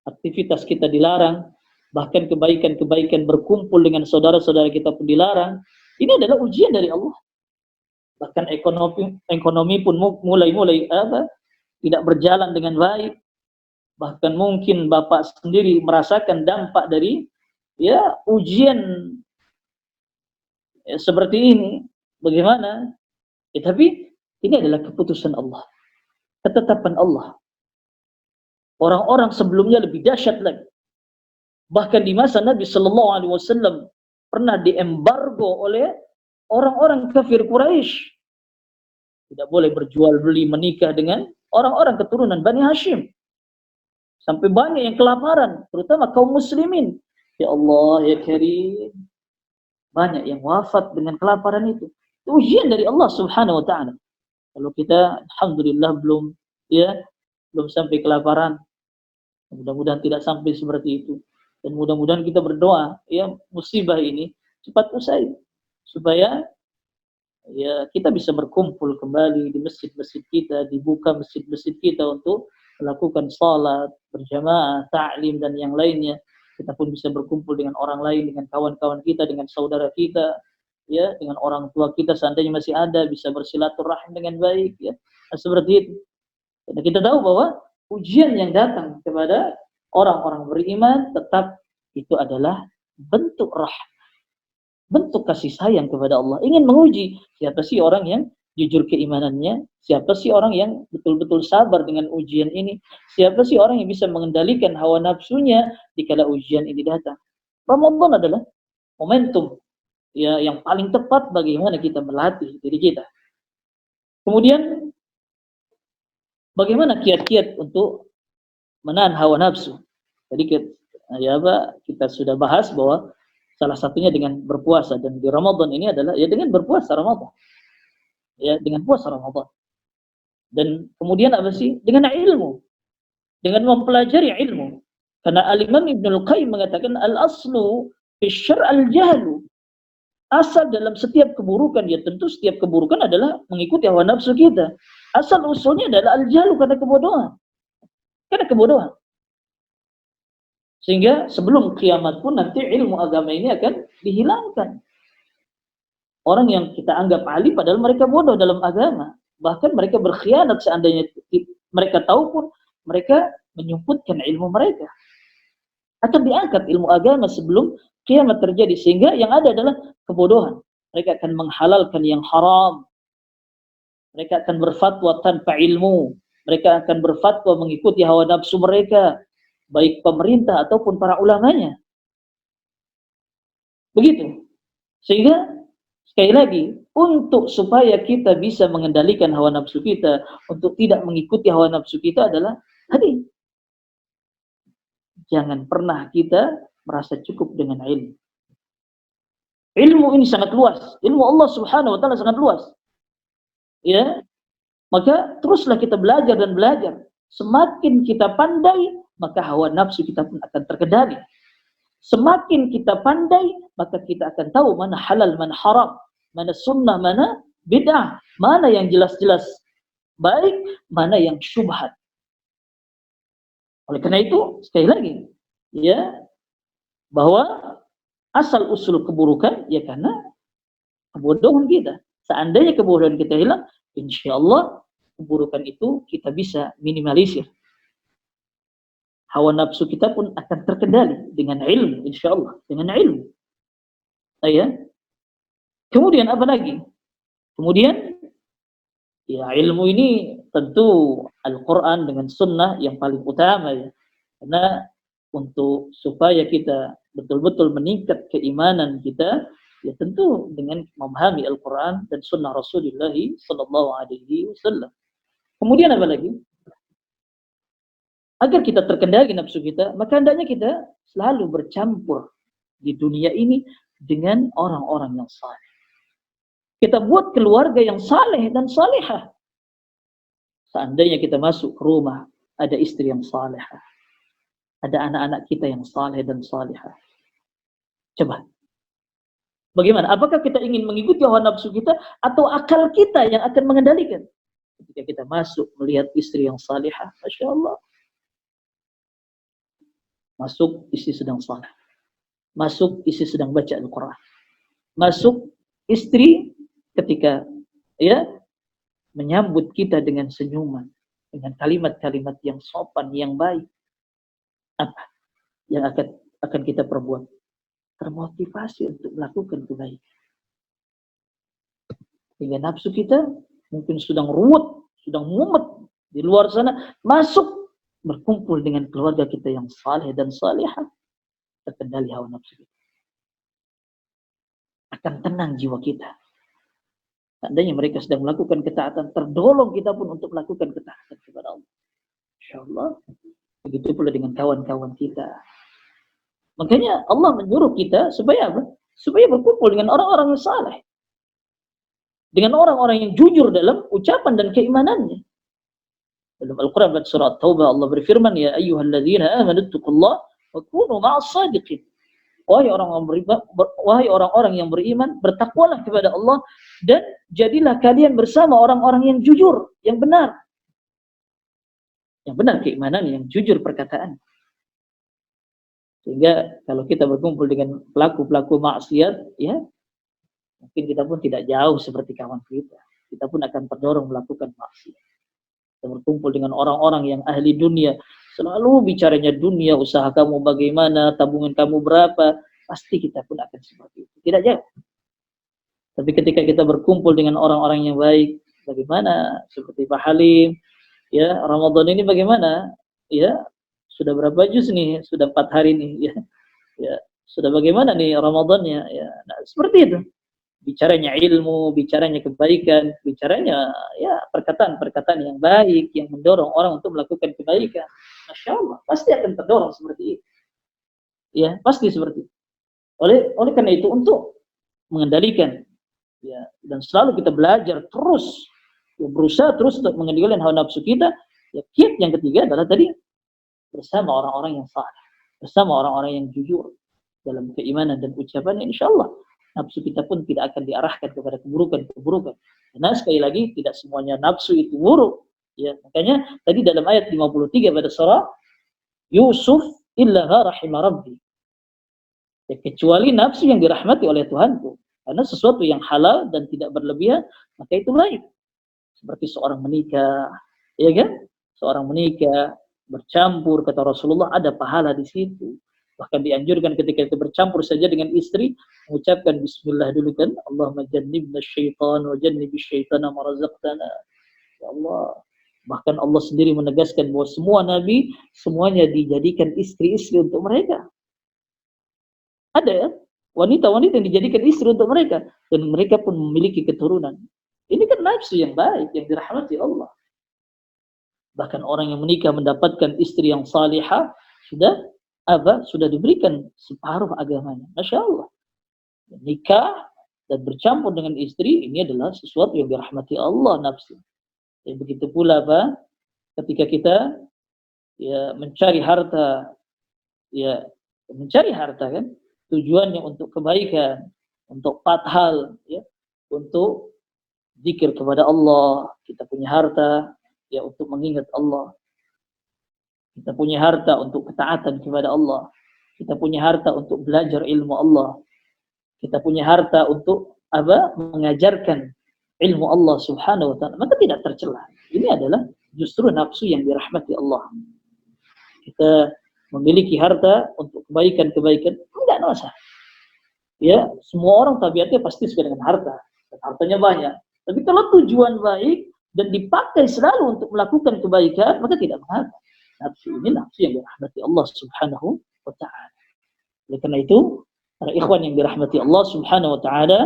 S1: aktivitas kita dilarang, bahkan kebaikan-kebaikan berkumpul dengan saudara-saudara kita pun dilarang. Ini adalah ujian dari Allah. Bahkan ekonomi pun mulai tidak berjalan dengan baik. Bahkan mungkin Bapak sendiri merasakan dampak dari ujian seperti ini. Bagaimana? Tapi ini adalah keputusan Allah, ketetapan Allah. Orang-orang sebelumnya lebih dahsyat lagi. Bahkan di masa Nabi Sallallahu Alaihi Wasallam pernah diembargo oleh orang-orang kafir Quraisy. Tidak boleh berjual beli menikah dengan orang-orang keturunan Bani Hashim. Sampai banyak yang kelaparan, terutama kaum muslimin. Ya Allah, ya Karim. Banyak yang wafat dengan kelaparan itu. Itu ujian dari Allah Subhanahu wa taala. Kalau kita alhamdulillah belum sampai kelaparan. Mudah-mudahan tidak sampai seperti itu. Dan mudah-mudahan kita berdoa musibah ini cepat usai supaya kita bisa berkumpul kembali di masjid-masjid kita, dibuka masjid-masjid kita untuk melakukan salat berjamaah, ta'lim dan yang lainnya. Kita pun bisa berkumpul dengan orang lain, dengan kawan-kawan kita, dengan saudara kita, dengan orang tua kita seandainya masih ada, bisa bersilaturahim dengan baik, Nah, seperti itu. Karena kita tahu bahwa ujian yang datang kepada orang-orang beriman tetap itu adalah bentuk rahmat, bentuk kasih sayang kepada Allah. Ingin menguji siapa sih orang yang jujur keimanannya, siapa sih orang yang betul-betul sabar dengan ujian ini, siapa sih orang yang bisa mengendalikan hawa nafsunya dikala ujian ini datang. Ramadan adalah momentum yang paling tepat bagaimana kita melatih diri kita. Kemudian bagaimana kiat-kiat untuk menahan hawa nafsu? Jadi kita sudah bahas bahwa salah satunya dengan berpuasa, dan di Ramadan ini adalah dengan berpuasa Ramadan. Dengan puasa Ramadan. Dan kemudian apa sih? Dengan ilmu. Dengan mempelajari ilmu. Karena Al-Imam Ibnul Qayyim mengatakan al-aslu fi syar' al-jahlu. Asal dalam setiap keburukan, tentu setiap keburukan adalah mengikuti hawa nafsu kita. Asal usulnya adalah al-jahlu, karena kebodohan. Karena kebodohan. Sehingga sebelum kiamat pun nanti ilmu agama ini akan dihilangkan. Orang yang kita anggap alim padahal mereka bodoh dalam agama. Bahkan mereka berkhianat seandainya mereka tahu pun mereka menyumputkan ilmu mereka. Akan diangkat ilmu agama sebelum kiamat terjadi. Sehingga yang ada adalah kebodohan. Mereka akan menghalalkan yang haram. Mereka akan berfatwa tanpa ilmu. Mereka akan berfatwa mengikuti hawa nafsu mereka. Baik pemerintah ataupun para ulamanya. Begitu. Sehingga sekali lagi, untuk supaya kita bisa mengendalikan hawa nafsu kita, untuk tidak mengikuti hawa nafsu kita adalah tadi. Jangan pernah kita merasa cukup dengan ilmu. Ilmu ini sangat luas. Ilmu Allah Subhanahu wa taala sangat luas. Maka teruslah kita belajar dan belajar. Semakin kita pandai, maka hawa nafsu kita pun akan terkendali. Semakin kita pandai, maka kita akan tahu mana halal, mana haram. Mana sunnah, mana bid'ah, mana yang jelas-jelas baik, mana yang syubhat. Oleh karena itu, sekali lagi, bahwa asal usul keburukan, karena kebodohan kita. Seandainya kebodohan kita hilang, insya Allah keburukan itu kita bisa minimalisir. Hawa nafsu kita pun akan terkendali dengan ilmu, insya Allah, dengan ilmu. Kemudian apa lagi? Kemudian ilmu ini tentu Al-Quran dengan sunnah yang paling utama Karena untuk supaya kita betul-betul meningkat keimanan kita, tentu dengan memahami Al-Quran dan sunnah Rasulullah Sallallahu Alaihi Wasallam. Kemudian apa lagi? Agar kita terkendali nafsu kita, maka hendaknya kita selalu bercampur di dunia ini dengan orang-orang yang saleh. Kita buat keluarga yang saleh dan salihah. Seandainya kita masuk ke rumah, ada istri yang salihah. Ada anak-anak kita yang saleh dan salihah. Coba. Bagaimana? Apakah kita ingin mengikuti hawa nafsu kita atau akal kita yang akan mengendalikan? Ketika kita masuk melihat istri yang salihah, Masya Allah. Masuk istri sedang salat. Masuk istri sedang baca Al-Quran. Masuk istri ketika menyambut kita dengan senyuman, dengan kalimat-kalimat yang sopan, yang baik. Apa yang akan kita perbuat? Termotivasi untuk melakukan kebaikan. Hingga nafsu kita mungkin sedang ruwet, sedang mumet di luar sana, masuk berkumpul dengan keluarga kita yang saleh dan salihah, terkendali hawa nafsu kita. Akan tenang jiwa kita. Seandainya mereka sedang melakukan ketaatan, terdorong kita pun untuk melakukan ketaatan kepada Allah. InsyaAllah, begitu pula dengan kawan-kawan kita. Makanya Allah menyuruh kita supaya apa? Supaya berkumpul dengan orang-orang yang saleh. Dengan orang-orang yang jujur dalam ucapan dan keimanannya. Dalam Al-Quran surah Taubah Allah berfirman, ya ayyuhalladzina amanu taqullaha wa kunu ma'as shadiqin. Wahai orang-orang yang beriman, bertakwalah kepada Allah dan jadilah kalian bersama orang-orang yang jujur, yang benar. Yang benar keimanan, yang jujur perkataan. Sehingga kalau kita berkumpul dengan pelaku-pelaku maksiat, ya, mungkin kita pun tidak jauh seperti kawan kita. Kita pun akan terdorong melakukan maksiat. Kita berkumpul dengan orang-orang yang ahli dunia, selalu bicaranya dunia, usaha kamu bagaimana, tabungan kamu berapa, pasti kita pun akan seperti itu. Tidak jauh. Tapi ketika kita berkumpul dengan orang-orang yang baik, bagaimana? Seperti Pak Halim, ya, Ramadan ini bagaimana? Ya, sudah berapa juz nih? Sudah 4 hari nih, ya. Ya, sudah bagaimana nih Ramadannya? Ya, nah, seperti itu. Bicaranya ilmu, bicaranya kebaikan, bicaranya ya perkataan-perkataan yang baik, yang mendorong orang untuk melakukan kebaikan. Masya Allah, pasti akan terdorong seperti itu. Ya, pasti seperti itu. Oleh karena itu untuk mengendalikan, ya, dan selalu kita belajar terus, ya, berusaha terus untuk mengendalikan hawa nafsu kita. Ya, kiat yang ketiga adalah tadi bersama orang-orang yang saleh, bersama orang-orang yang jujur dalam keimanan dan ucapannya, insyaallah nafsu kita pun tidak akan diarahkan kepada keburukan-keburukan. Karena sekali lagi tidak semuanya nafsu itu buruk. Ya, makanya tadi dalam ayat 53 pada surah Yusuf, illa rahimah rabbi. Ya, kecuali nafsu yang dirahmati oleh Tuhanku. Karena sesuatu yang halal dan tidak berlebihan, maka itu baik. Seperti seorang menikah, ya kan? Seorang menikah bercampur, kata Rasulullah, ada pahala di situ. Bahkan dianjurkan ketika itu bercampur saja dengan istri, mengucapkan bismillah dulu kan, Allahumma jannibna syaitan wa jannibi syaitana ma razaqtana. Ya Allah. Bahkan Allah sendiri menegaskan bahwa semua nabi semuanya dijadikan istri-istri untuk mereka. Ada ya, wanita-wanita yang dijadikan istri untuk mereka dan mereka pun memiliki keturunan. Ini kan nafsu yang baik yang dirahmati Allah. Bahkan orang yang menikah mendapatkan istri yang salihah sudah diberikan separuh agamanya. Masya Allah. Nikah dan bercampur dengan istri ini adalah sesuatu yang dirahmati Allah nafsu. Dan begitu pula ketika kita ya mencari harta, ya mencari harta kan tujuannya untuk kebaikan, untuk 4 hal, ya, untuk zikir kepada Allah. Kita punya harta ya untuk mengingat Allah. Kita punya harta untuk ketaatan kepada Allah. Kita punya harta untuk belajar ilmu Allah. Kita punya harta untuk mengajarkan ilmu Allah Subhanahu wa taala. Maka tidak tercela. Ini adalah justru nafsu yang dirahmati Allah. Kita memiliki harta untuk kebaikan-kebaikan, enggak dosa. Ya, semua orang tabiatnya pasti suka dengan harta. Dan hartanya banyak. Tapi kalau tujuan baik dan dipakai selalu untuk melakukan kebaikan, maka tidak mengapa. Nafsu ini nafsu yang dirahmati Allah Subhanahu wa ta'ala. Oleh karena itu, para ikhwan yang dirahmati Allah Subhanahu wa ta'ala,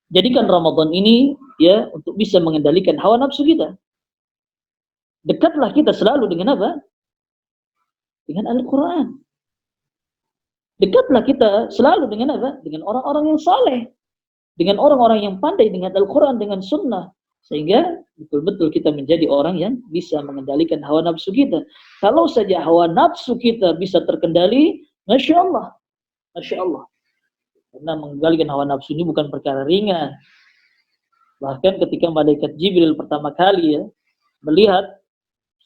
S1: jadikan Ramadan ini ya untuk bisa mengendalikan hawa nafsu kita. Dekatlah kita selalu dengan apa? Dengan Al-Quran. Dekatlah kita selalu dengan apa? Dengan orang-orang yang saleh. Dengan orang-orang yang pandai dengan Al-Quran, dengan sunnah. Sehingga betul-betul kita menjadi orang yang bisa mengendalikan hawa nafsu kita. Kalau saja hawa nafsu kita bisa terkendali, Masya Allah. Masya Allah. Karena mengendalikan hawa nafsu ini bukan perkara ringan. Bahkan ketika malaikat Jibril pertama kali ya melihat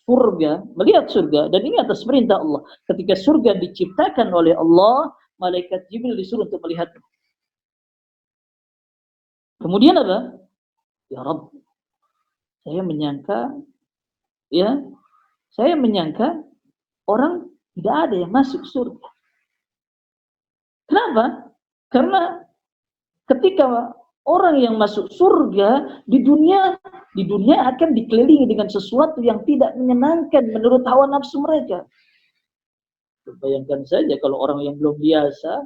S1: surga, melihat surga, dan ini atas perintah Allah. Ketika surga diciptakan oleh Allah, malaikat Jibril disuruh untuk melihat. Kemudian apa? Ya Rabb, saya menyangka orang tidak ada yang masuk surga. Kenapa? Karena ketika orang yang masuk surga di dunia akan dikelilingi dengan sesuatu yang tidak menyenangkan menurut hawa nafsu mereka. Bayangkan saja kalau orang yang belum biasa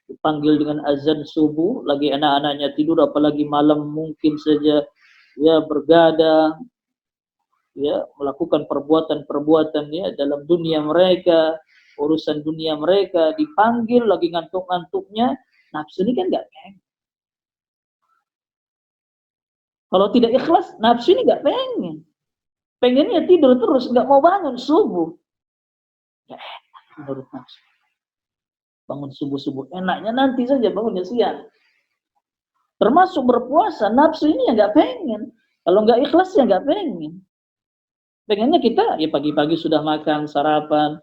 S1: dipanggil dengan azan subuh, lagi anak-anaknya tidur, apalagi malam mungkin saja ya bergadang, ya melakukan perbuatan-perbuatan ya dalam dunia mereka, urusan dunia mereka, dipanggil lagi ngantuk-ngantuknya, nafsu ini kan nggak pengen. Kalau tidak ikhlas, nafsu ini nggak pengen. Pengennya tidur terus, nggak mau bangun subuh. Ya enak menurut nafsu. Bangun subuh-subuh, enaknya nanti saja bangunnya siang. Termasuk berpuasa, nafsu ini ya nggak pengen. Kalau nggak ikhlas ya nggak pengen. Pengennya kita ya pagi-pagi sudah makan, sarapan.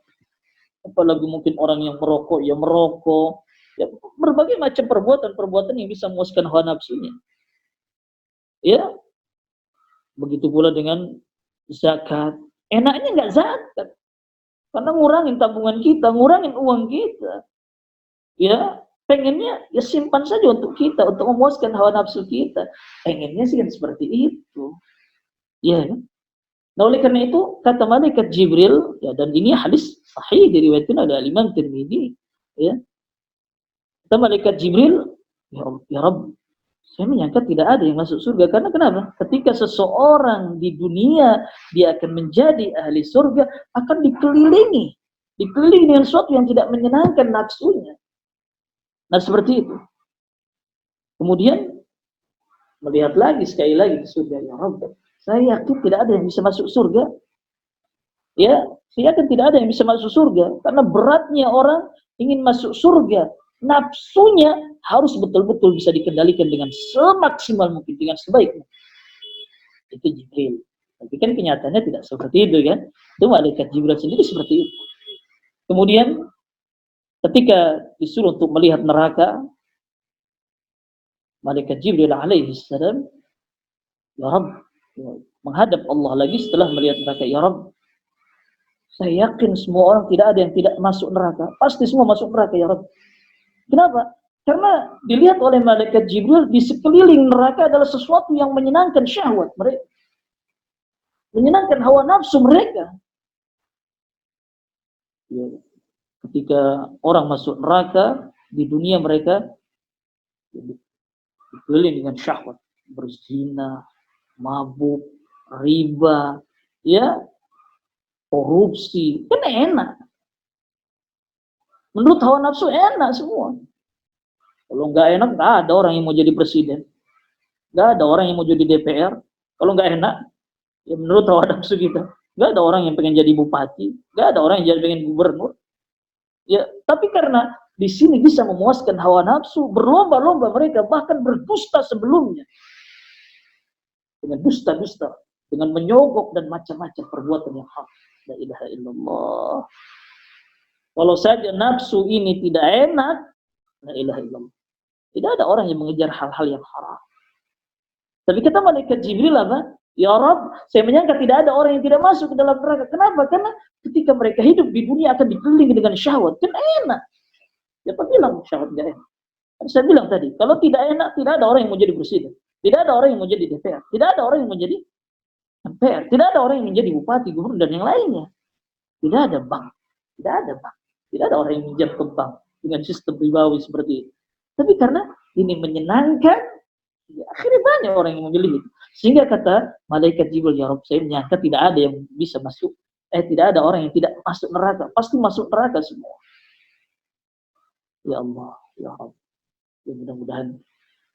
S1: Apalagi mungkin orang yang merokok, ya merokok. Ya, berbagai macam perbuatan-perbuatan yang bisa memuaskan hawa nafsunya. Ya, begitu pula dengan zakat. Enaknya nggak zakat. Karena ngurangin tabungan kita, ngurangin uang kita. Ya, pengennya ya simpan saja untuk kita, untuk memuaskan hawa nafsu kita. Pengennya sih kan seperti itu. Ya, nah oleh karena itu kata malaikat Jibril, ya, dan ini hadis sahih diriwayatkan oleh Imam Tirmidzi, ya. Kata malaikat Jibril, ya Rabb, saya menyangka tidak ada yang masuk surga. Karena kenapa? Ketika seseorang di dunia dia akan menjadi ahli surga, akan dikelilingi dengan sesuatu yang tidak menyenangkan nafsunya. Nah seperti itu. Kemudian melihat lagi sekali lagi ke surga, ya Rabb, saya yakin tidak ada yang bisa masuk surga. Ya, saya yakin tidak ada yang bisa masuk surga karena beratnya orang ingin masuk surga. Nafsunya harus betul-betul bisa dikendalikan dengan semaksimal mungkin, dengan sebaik mungkin. Itu Jibril. Tapi kan kenyataannya tidak seperti itu kan. Itu malaikat Jibril sendiri seperti itu. Kemudian ketika disuruh untuk melihat neraka, malaikat Jibril alaihi salam, ya Rabb, menghadap Allah lagi setelah melihat neraka. Ya Rabb, saya yakin semua orang tidak ada yang tidak masuk neraka. Pasti semua masuk neraka ya Rabb. Kenapa? Karena dilihat oleh malaikat Jibril di sekeliling neraka adalah sesuatu yang menyenangkan syahwat mereka. Menyenangkan hawa nafsu mereka. Ya. Ketika orang masuk neraka, di dunia mereka dikelilingi dengan syahwat. Berzina, mabuk, riba, ya, korupsi, kan enak. Menurut hawa nafsu enak semua. Kalau nggak enak, nggak ada orang yang mau jadi presiden, nggak ada orang yang mau jadi DPR. Kalau nggak enak, ya menurut hawa nafsu kita, nggak ada orang yang pengen jadi bupati, nggak ada orang yang jadi pengen gubernur. Ya, tapi karena di sini bisa memuaskan hawa nafsu, berlomba-lomba mereka bahkan berdusta sebelumnya dengan dusta-dusta, dengan menyogok dan macam-macam perbuatan yang haram. La ilaha illallah. Kalau saja nafsu ini tidak enak, la ilaha illallah. Tidak ada orang yang mengejar hal-hal yang haram. Tapi kata malaikat Jibril apa? Ya Rabb, saya menyangka tidak ada orang yang tidak masuk ke dalam neraka. Kenapa? Karena ketika mereka hidup di dunia akan dikelilingi dengan syahwat. Kan enak. Siapa bilang syahwat tidak enak? Kan saya bilang tadi, kalau tidak enak, tidak ada orang yang mau jadi presiden. Tidak ada orang yang mau jadi DPR. Tidak ada orang yang mau jadi MPR. Tidak ada orang yang menjadi bupati, gubernur, dan yang lainnya. Tidak ada bank. Tidak ada bank. Tidak ada orang yang minjam ke bank dengan sistem ribawi seperti itu. Tapi karena ini menyenangkan, ya, akhirnya banyak orang yang memilih itu. Sehingga kata malaikat Jibril, ya Rabb, saya menyangka tidak ada yang bisa masuk, tidak ada orang yang tidak masuk neraka. Pasti masuk neraka semua. Ya Allah, ya Rabb. Ya, mudah-mudahan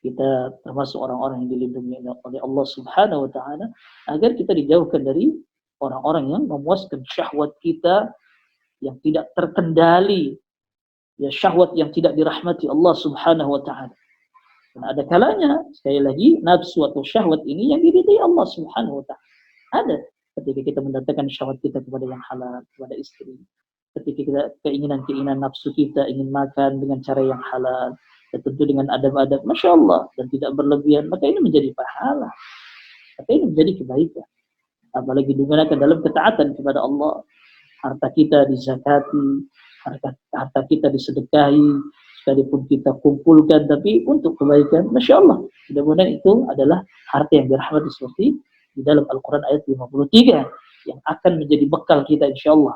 S1: kita termasuk orang-orang yang dilindungi oleh Allah Subhanahu wa Ta'ala, agar kita dijauhkan dari orang-orang yang memuaskan syahwat kita yang tidak terkendali, ya, syahwat yang tidak dirahmati Allah Subhanahu wa Ta'ala. Dan ada kalanya, sekali lagi, nafsu atau syahwat ini yang diridai Allah Subhanahu wa Ta'ala. Ada. ketika kita mendatangkan syahwat kita kepada yang halal, kepada istri, ketika kita keinginan nafsu kita ingin makan dengan cara yang halal, dan tentu dengan adab-adab, masya Allah, dan tidak berlebihan, maka ini menjadi pahala, maka ini menjadi kebaikan. Apalagi digunakan dalam ketaatan kepada Allah, harta kita dizakati, harta kita disedekahi, sekalipun kita kumpulkan, tapi untuk kebaikan, masya Allah. Mudah-mudahan itu adalah harta yang dirahmati seperti di dalam Al-Quran ayat 53 yang akan menjadi bekal kita insya Allah.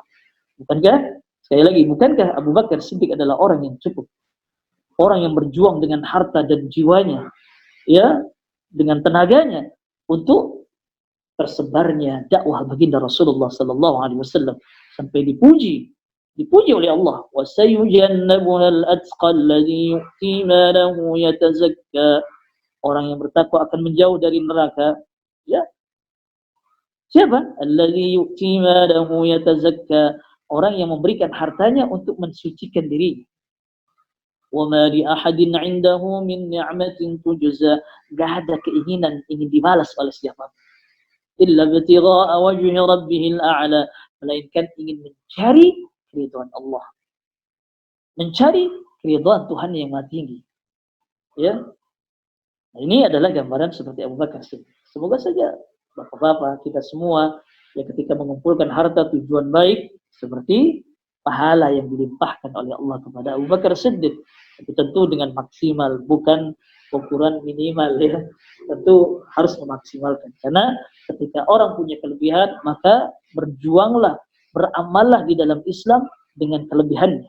S1: Bukankah, sekali lagi, bukankah Abu Bakar Siddiq adalah orang yang cukup, orang yang berjuang dengan harta dan jiwanya, ya, dengan tenaganya untuk tersebarnya dakwah baginda Rasulullah sallallahu alaihi wasallam sampai dipuji oleh Allah. Wa sayujannabuha al-atqa alladhi yu'ti malahu yatazakka. Orang yang bertakwa akan menjauh dari neraka. Ya. Siapa? Alladhi yu'ti malahu yatazakka. Orang yang memberikan hartanya untuk mensucikan dirinya. Wa ma li ahadin 'indahu min ni'matin tujza. Enggak ada keinginan ingin dibalas oleh siapa. Illa ibtigha'a wajhi rabbihil a'la, melainkan ingin mencari keridhaan Allah, mencari keridhaan Tuhan yang Maha Tinggi. Ya, nah, ini adalah gambaran seperti Abu Bakar Siddiq. Semoga saja bapak-bapak kita semua ya ketika mengumpulkan harta tujuan baik seperti pahala yang dilimpahkan oleh Allah kepada Abu Bakar Siddiq. Itu tentu dengan maksimal, bukan ukuran minimal ya. Tentu harus memaksimalkan. Karena ketika orang punya kelebihan, maka berjuanglah, beramallah di dalam Islam dengan kelebihannya.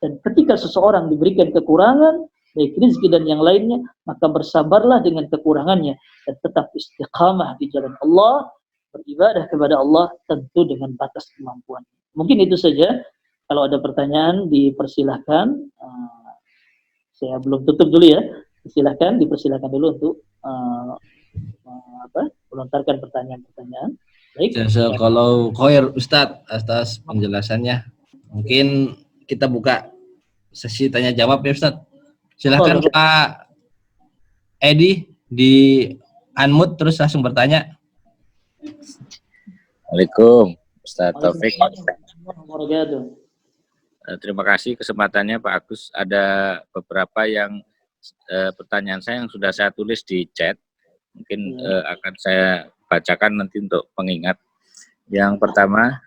S1: Dan ketika seseorang diberikan kekurangan, baik rezeki dan yang lainnya, maka bersabarlah dengan kekurangannya dan tetap istiqamah di jalan Allah, beribadah kepada Allah tentu dengan batas kemampuan. Mungkin itu saja. Kalau ada pertanyaan dipersilahkan. Saya belum tutup dulu ya. Dipersilahkan dulu untuk melontarkan pertanyaan-pertanyaan. Baik.
S2: Jasa kalau Khoir Ustadz atas penjelasannya. Mungkin kita buka sesi tanya jawab ya Ustadz. Silakan Pak Edi di unmute terus langsung bertanya.
S3: Assalamualaikum Ustadz Taufik. Terima kasih kesempatannya Pak Agus. Ada beberapa yang pertanyaan saya yang sudah saya tulis di chat. Mungkin akan saya bacakan nanti untuk pengingat. Yang pertama,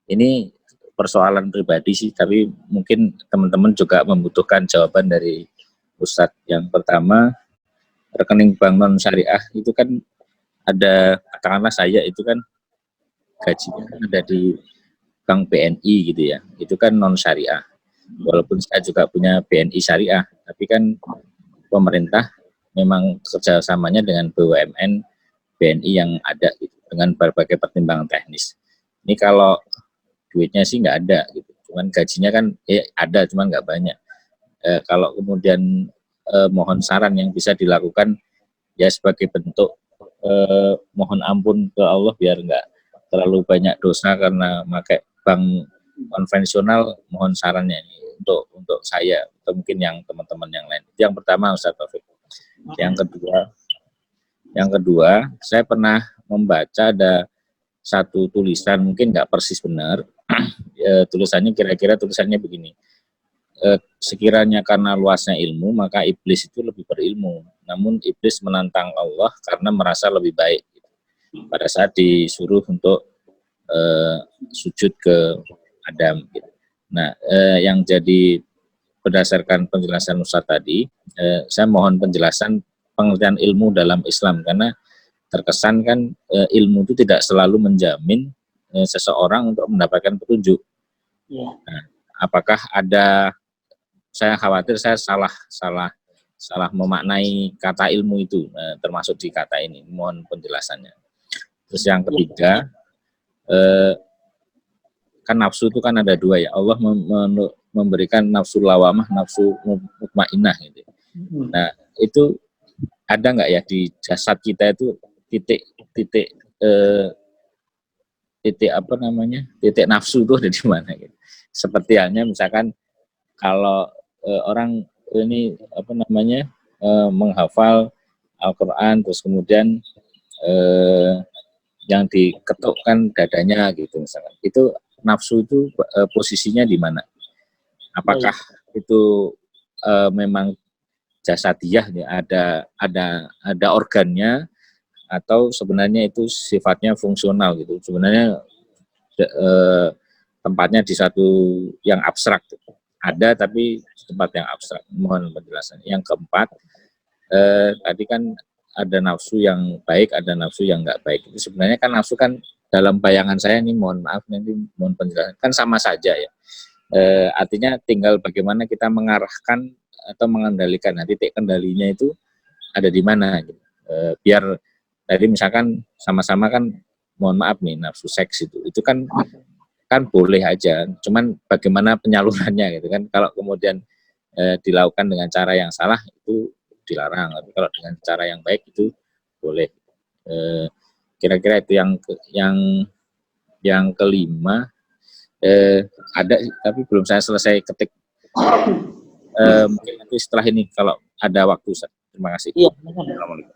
S3: ini persoalan pribadi sih, tapi mungkin teman-teman juga membutuhkan jawaban dari Ustadz. Yang pertama, rekening bank non syariah itu kan ada, katakanlah saya itu kan gajinya kan ada di bank BNI gitu ya, itu kan non syariah. Walaupun saya juga punya BNI syariah, tapi kan pemerintah memang kerjasamanya dengan BUMN BNI yang ada gitu, dengan berbagai pertimbangan teknis. Ini kalau duitnya sih nggak ada gitu, cuman gajinya kan ada, cuman nggak banyak. Kalau kemudian mohon saran yang bisa dilakukan ya sebagai bentuk mohon ampun ke Allah biar nggak terlalu banyak dosa karena pakai bank konvensional, mohon sarannya ini untuk saya atau mungkin yang teman-teman yang lain. Itu yang pertama Ustaz Taufik. Yang kedua, saya pernah membaca ada satu tulisan, mungkin nggak persis benar, tulisannya kira-kira tulisannya begini, sekiranya karena luasnya ilmu, maka iblis itu lebih berilmu, namun iblis menantang Allah karena merasa lebih baik. Pada saat disuruh untuk sujud ke Adam. Nah, yang jadi berdasarkan penjelasan Ustaz tadi, saya mohon penjelasan pengertian ilmu dalam Islam, karena terkesan kan ilmu itu tidak selalu menjamin seseorang untuk mendapatkan petunjuk. Nah, apakah ada, saya khawatir saya salah memaknai kata ilmu itu, termasuk di kata ini, mohon penjelasannya. Terus yang ketiga, kan nafsu itu kan ada dua ya, Allah memberikan nafsu lawamah, nafsu mutmainnah gitu. Nah, itu ada nggak ya di jasad kita itu titik apa namanya, titik nafsu itu ada di mana gitu. Seperti halnya misalkan kalau orang ini apa namanya menghafal Al-Quran terus kemudian yang diketukkan dadanya gitu misalkan. Itu nafsu itu posisinya di mana? Apakah itu memang jasadiyah ya, ada organnya, atau sebenarnya itu sifatnya fungsional gitu. Sebenarnya tempatnya di satu yang abstrak gitu. Ada tapi tempat yang abstrak. Mohon penjelasan. Yang keempat, tadi kan ada nafsu yang baik, ada nafsu yang nggak baik. Itu sebenarnya kan nafsu kan dalam bayangan saya ini, mohon maaf nanti mohon penjelasan, kan sama saja ya. Artinya tinggal bagaimana kita mengarahkan atau mengendalikan. Nah, titik kendalinya itu ada di mana gitu. Biar tadi misalkan sama-sama kan, mohon maaf nih, nafsu seks itu kan boleh aja, cuman bagaimana penyalurannya gitu kan. Kalau kemudian dilakukan dengan cara yang salah itu dilarang, tapi kalau dengan cara yang baik itu boleh. Kira-kira itu yang kelima. Ada tapi belum saya selesai ketik. Mungkin nanti setelah ini kalau ada waktu, Ustaz. Terima kasih.
S1: Iya.
S3: Assalamualaikum.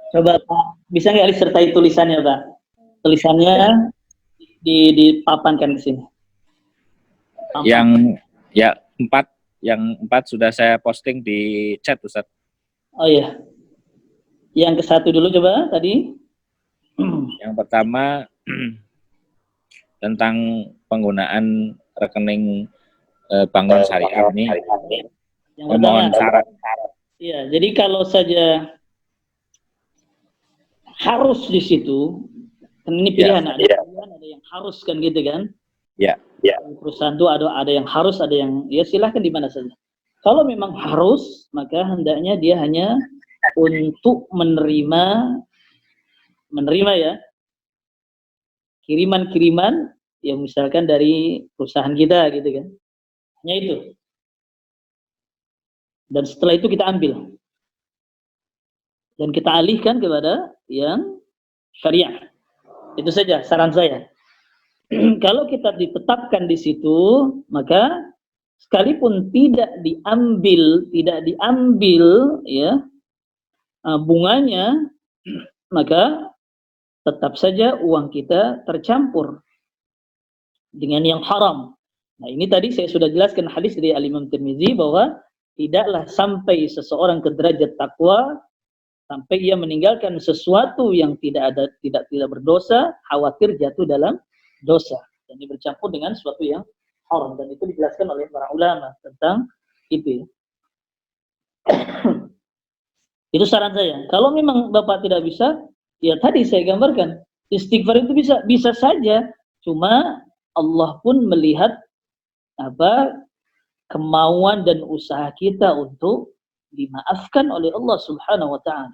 S1: Coba Pak, bisa nggak disertai tulisannya Pak? Tulisannya dipapankan ke sini.
S3: Yang empat sudah saya posting di chat, Ustaz.
S1: Oh iya. Yang ke satu dulu coba tadi.
S3: Yang pertama tentang penggunaan rekening bank syariah ini.
S1: Yang pertama,
S3: mohon syarat.
S1: Iya, jadi kalau saja harus di situ, kan ini pilihan, ada yang harus kan gitu kan?
S3: Ya.
S1: Perusahaan itu ada yang harus, ada yang ya silahkan di mana saja. Kalau memang harus, maka hendaknya dia hanya untuk menerima ya kiriman-kiriman yang misalkan dari perusahaan kita gitu kan. Hanya itu. Dan setelah itu kita ambil. Dan kita alihkan kepada yang syariah. Itu saja saran saya. Kalau kita ditetapkan di situ, maka sekalipun tidak diambil ya bunganya, maka tetap saja uang kita tercampur dengan yang haram. Nah, ini tadi saya sudah jelaskan hadis dari Al-Imam Tirmizi bahwa tidaklah sampai seseorang ke derajat takwa sampai ia meninggalkan sesuatu yang tidak berdosa, khawatir jatuh dalam dosa dan dia bercampur dengan sesuatu yang haram, dan itu dijelaskan oleh para ulama tentang itu. Itu saran saya. Kalau memang Bapak tidak bisa, ya tadi saya gambarkan, istighfar itu bisa saja, cuma Allah pun melihat kemauan dan usaha kita untuk dimaafkan oleh Allah Subhanahu wa taala.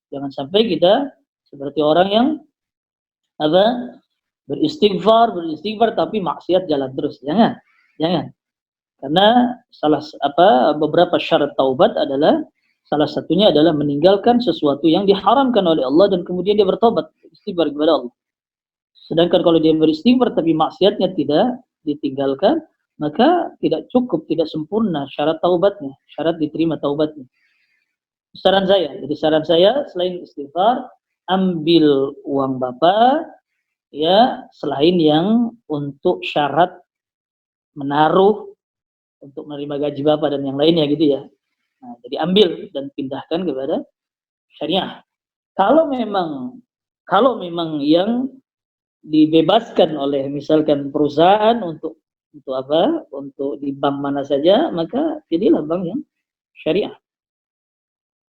S1: Jangan sampai kita seperti orang yang beristighfar tapi maksiat jalan terus. Jangan. Karena beberapa syarat taubat adalah, salah satunya adalah meninggalkan sesuatu yang diharamkan oleh Allah dan kemudian dia bertobat, istighfar kepada Allah. Sedangkan kalau dia beristighfar tapi maksiatnya tidak ditinggalkan, maka tidak cukup, tidak sempurna syarat taubatnya, syarat diterima taubatnya. Saran saya, selain istighfar, ambil uang Bapak ya selain yang untuk syarat menaruh untuk menerima gaji Bapak dan yang lainnya gitu ya. Nah, jadi ambil dan pindahkan kepada syariah. Kalau memang yang dibebaskan oleh misalkan perusahaan untuk di bank mana saja, maka pilihlah bank yang syariah.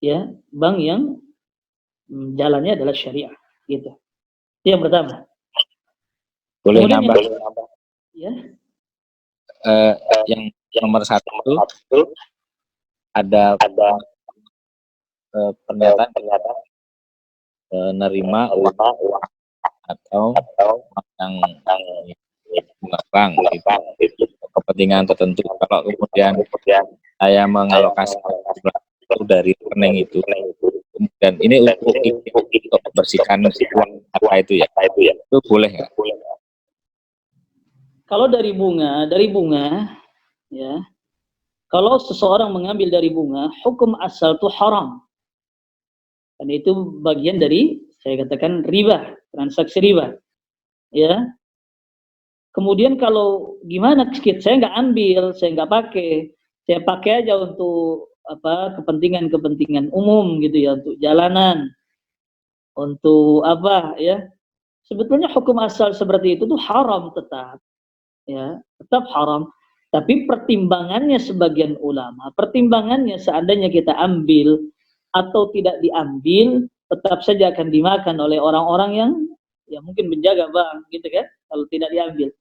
S1: Ya, bank yang jalannya adalah syariah, gitu. Itu yang pertama.
S3: Boleh nambah?
S1: Ya.
S3: Yang nomor satu itu ada pernyataan nerima uang atau yang bank itu kepentingan tertentu. Kalau kemudian saya mengalokasi dari rekening itu, kemudian ini untuk membersihkan uang apa itu ya, itu boleh nggak? Kalau
S1: dari bunga ya, kalau seseorang mengambil dari bunga, hukum asal itu haram. Dan itu bagian dari, saya katakan, riba, transaksi riba. Ya. Kemudian kalau gimana, saya nggak ambil, saya nggak pakai, saya pakai aja untuk kepentingan-kepentingan umum gitu ya, untuk jalanan, untuk apa ya. Sebetulnya hukum asal seperti itu tuh haram tetap, ya, tetap haram. Tapi pertimbangannya sebagian ulama, pertimbangannya seandainya kita ambil atau tidak diambil, tetap saja akan dimakan oleh orang-orang yang ya mungkin menjaga bank, gitu kan? Kalau tidak diambil,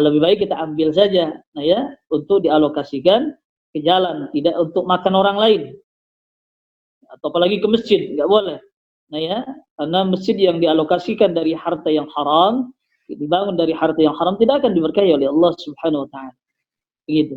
S1: lebih baik kita ambil saja, nah ya, untuk dialokasikan ke jalan, tidak untuk makan orang lain, atau apalagi ke masjid, nggak boleh. Nah ya, karena masjid yang dialokasikan dari harta yang haram, dibangun dari harta yang haram, tidak akan diberkahi oleh Allah Subhanahu Wa Taala. Begitu.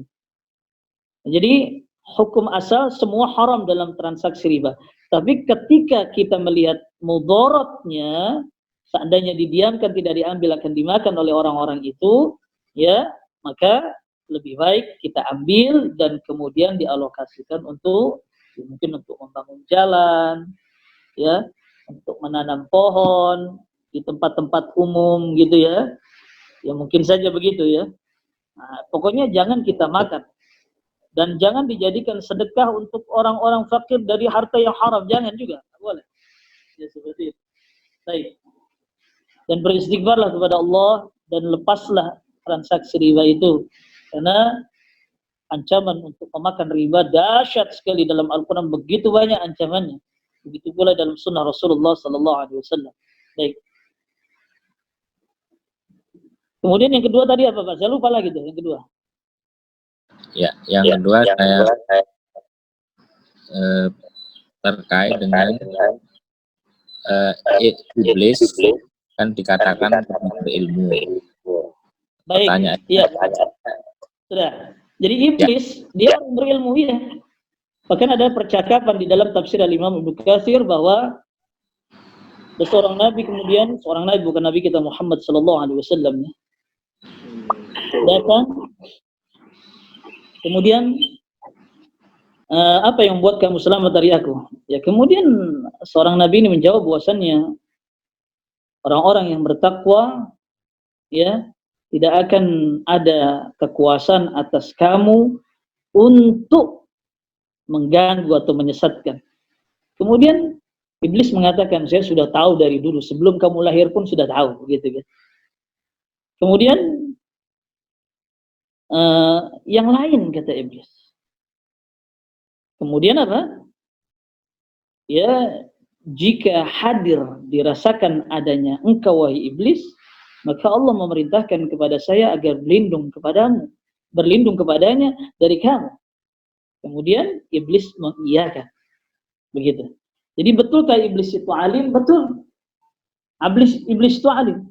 S1: Jadi hukum asal semua haram dalam transaksi riba. Tapi ketika kita melihat mudaratnya, seandainya didiamkan tidak diambil akan dimakan oleh orang-orang itu, ya, maka lebih baik kita ambil dan kemudian dialokasikan untuk mungkin untuk membangun jalan, ya, untuk menanam pohon di tempat-tempat umum gitu ya. Ya mungkin saja begitu ya. Nah, pokoknya jangan kita makan. Dan jangan dijadikan sedekah untuk orang-orang fakir dari harta yang haram, jangan juga, tak boleh. Ya seperti itu. Baik. Dan beristighfarlah kepada Allah dan lepaslah transaksi riba itu. Karena ancaman untuk memakan riba dahsyat sekali dalam Al-Quran, begitu banyak ancamannya. Begitu pula dalam sunnah Rasulullah sallallahu alaihi wasallam. Baik. Kemudian yang kedua tadi apa Pak? Saya lupa lagi tuh yang kedua.
S3: Ya, yang kedua saya terkait dengan iblis kan dikatakan berilmu.
S1: Baik.
S3: Pertanyaan.
S1: Iya. Sudah. Jadi iblis dia berilmu ya. Bahkan ada percakapan di dalam tafsir Al-Imam Ibnu Katsir bahwa seorang nabi kemudian, seorang nabi bukan nabi kita Muhammad sallallahu alaihi wasallam datang kemudian apa yang membuat kamu selamat dari aku? Ya kemudian seorang nabi ini menjawab bahwasannya orang-orang yang bertakwa ya tidak akan ada kekuasaan atas kamu untuk mengganggu atau menyesatkan. Kemudian iblis mengatakan, saya sudah tahu dari dulu, sebelum kamu lahir pun sudah tahu, gitu kan. Kemudian yang lain kata iblis. Kemudian apa? Ya, jika hadir dirasakan adanya engkau wahai iblis, maka Allah memerintahkan kepada saya agar berlindung kepadamu, berlindung kepadanya dari kamu. Kemudian iblis mengiyakan. Begitu. Jadi betulkah iblis itu alim? Betul. Iblis itu alim.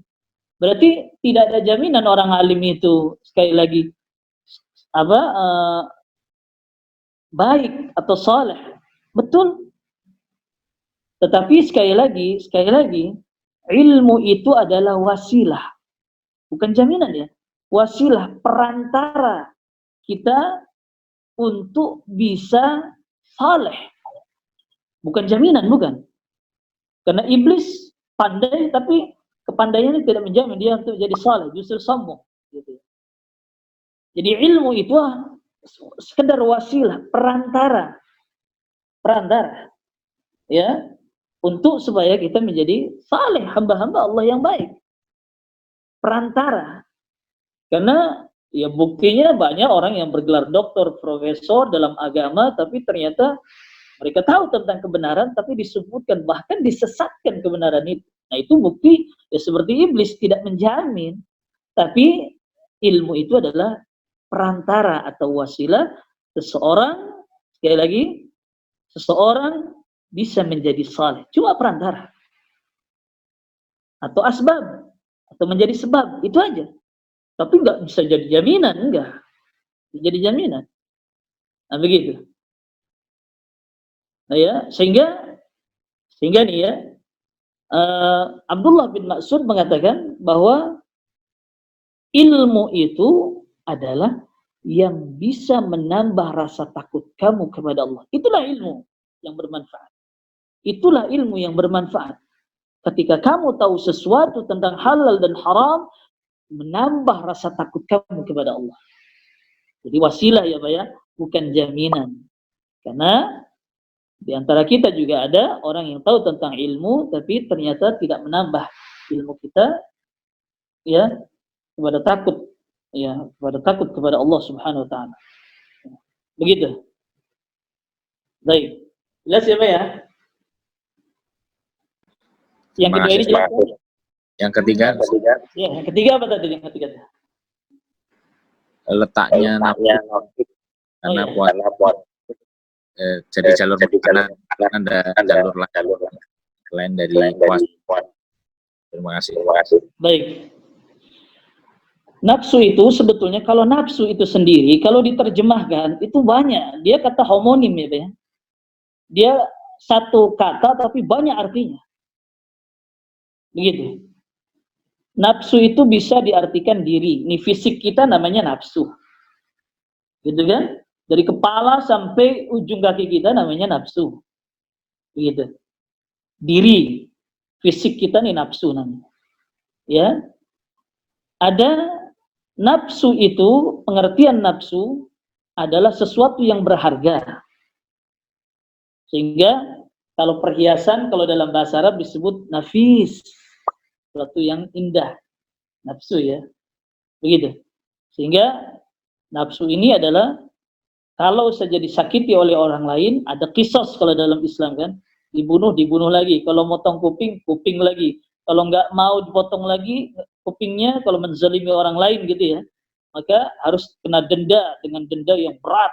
S1: Berarti tidak ada jaminan orang alim itu sekali lagi baik atau saleh. Betul. Tetapi sekali lagi ilmu itu adalah wasilah. Bukan jaminan ya. Wasilah, perantara kita untuk bisa saleh. Bukan jaminan, bukan. Karena iblis pandai, tapi kepandaiannya tidak menjamin dia untuk jadi saleh, justru sombong. Gitu. Jadi ilmu itu sekedar wasilah, perantara, ya, untuk supaya kita menjadi saleh, hamba-hamba Allah yang baik. Perantara. Karena ya buktinya banyak orang yang bergelar doktor, profesor dalam agama, tapi ternyata mereka tahu tentang kebenaran, tapi disebutkan, bahkan disesatkan kebenaran itu. Nah itu bukti, ya seperti iblis tidak menjamin. Tapi ilmu itu adalah perantara atau wasilah seseorang, sekali lagi, seseorang bisa menjadi saleh. Cuma perantara. Atau asbab. Atau menjadi sebab. Itu aja. Tapi nggak bisa jadi jaminan, enggak. Jadi jaminan. Nah begitu. Nah ya, sehingga nih ya, Abdullah bin Mas'ud mengatakan bahwa ilmu itu adalah yang bisa menambah rasa takut kamu kepada Allah. Itulah ilmu yang bermanfaat. Itulah ilmu yang bermanfaat. Ketika kamu tahu sesuatu tentang halal dan haram, menambah rasa takut kamu kepada Allah. Jadi wasilah ya Pak ya, bukan jaminan. Karena di antara kita juga ada orang yang tahu tentang ilmu, tapi ternyata tidak menambah ilmu kita ya kepada takut, ya kepada takut kepada Allah Subhanahu Wa Taala. Begitu. Baik, jelas ya Pak ya. Yang kedua ini jelas.
S3: Yang ketiga.
S1: Ya, yang ketiga apa tadi yang ketiga?
S3: Letaknya nafsu karena puasa. Jadi jalur makanan ada jalur lain dari puasa. Terima kasih.
S1: Baik. Nafsu itu sebetulnya kalau nafsu itu sendiri kalau diterjemahkan itu banyak. Dia kata homonim ya, Pak. Dia satu kata tapi banyak artinya. Begitu. Nafsu itu bisa diartikan diri. Ini fisik kita namanya nafsu. Gitu kan? Dari kepala sampai ujung kaki kita namanya nafsu. Begitu. Diri. Fisik kita nih nafsu namanya. Ya. Ada nafsu itu, pengertian nafsu adalah sesuatu yang berharga. Sehingga kalau perhiasan, kalau dalam bahasa Arab disebut nafis. Sesuatu yang indah, nafsu ya, begitu. Sehingga nafsu ini adalah kalau saja disakiti oleh orang lain, ada kisos kalau dalam Islam kan, dibunuh lagi. Kalau motong kuping lagi. Kalau nggak mau dipotong lagi kupingnya, kalau menzalimi orang lain gitu ya, maka harus kena denda dengan denda yang berat,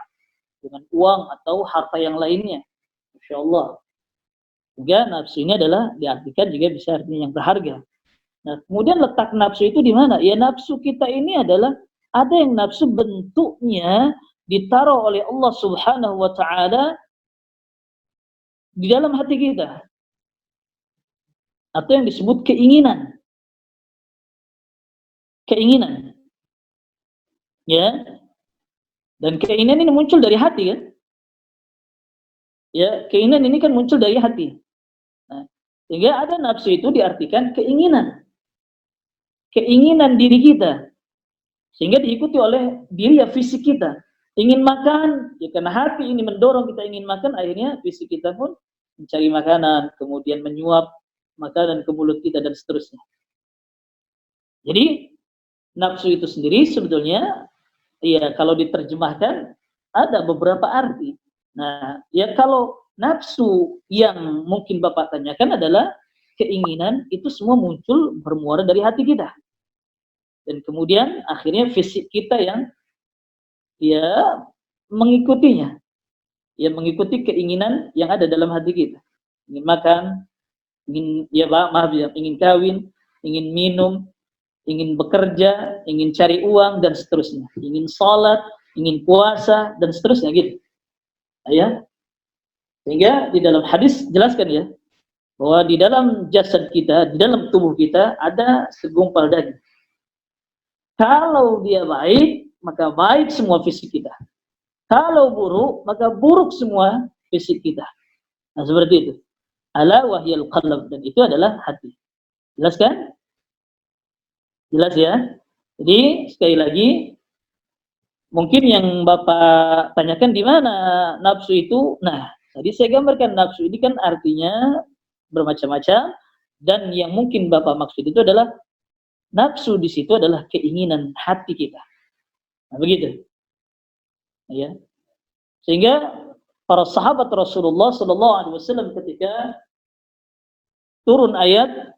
S1: dengan uang atau harta yang lainnya. Masya Allah. Sehingga nafsu ini adalah diartikan juga bisa artinya yang berharga. Nah, kemudian letak nafsu itu di mana? Ya nafsu kita ini adalah ada yang nafsu bentuknya ditaruh oleh Allah Subhanahu wa taala di dalam hati kita. Atau yang disebut keinginan. Keinginan. Ya. Dan keinginan ini muncul dari hati kan? Ya, keinginan ini kan muncul dari hati. Nah, sehingga ada nafsu itu diartikan keinginan. Keinginan diri kita, sehingga diikuti oleh diri ya fisik kita. Ingin makan, ya karena hati ini mendorong kita ingin makan, akhirnya fisik kita pun mencari makanan, kemudian menyuap makanan ke mulut kita dan seterusnya. Jadi nafsu itu sendiri sebetulnya, ya kalau diterjemahkan ada beberapa arti. Nah, ya kalau nafsu yang mungkin Bapak tanyakan adalah keinginan itu semua muncul bermuara dari hati kita. Dan kemudian akhirnya fisik kita yang ya mengikutinya. Ya mengikuti keinginan yang ada dalam hati kita. Ingin makan, ingin ingin kawin, ingin minum, ingin bekerja, ingin cari uang dan seterusnya. Ingin sholat, ingin puasa dan seterusnya gitu. Ya. Sehingga di dalam hadis jelaskan ya bahwa di dalam jasad kita, di dalam tubuh kita ada segumpal daging. Kalau dia baik, maka baik semua fisik kita. Kalau buruk, maka buruk semua fisik kita. Nah, seperti itu. Ala wahyal qalb, dan itu adalah hati. Jelas kan? Jelas ya? Jadi sekali lagi mungkin yang Bapak tanyakan di mana nafsu itu. Nah, tadi saya gambarkan nafsu ini kan artinya bermacam-macam, dan yang mungkin Bapak maksud itu adalah nafsu di situ adalah keinginan hati kita. Nah, begitu. Ya. Sehingga para sahabat Rasulullah sallallahu alaihi wasallam ketika turun ayat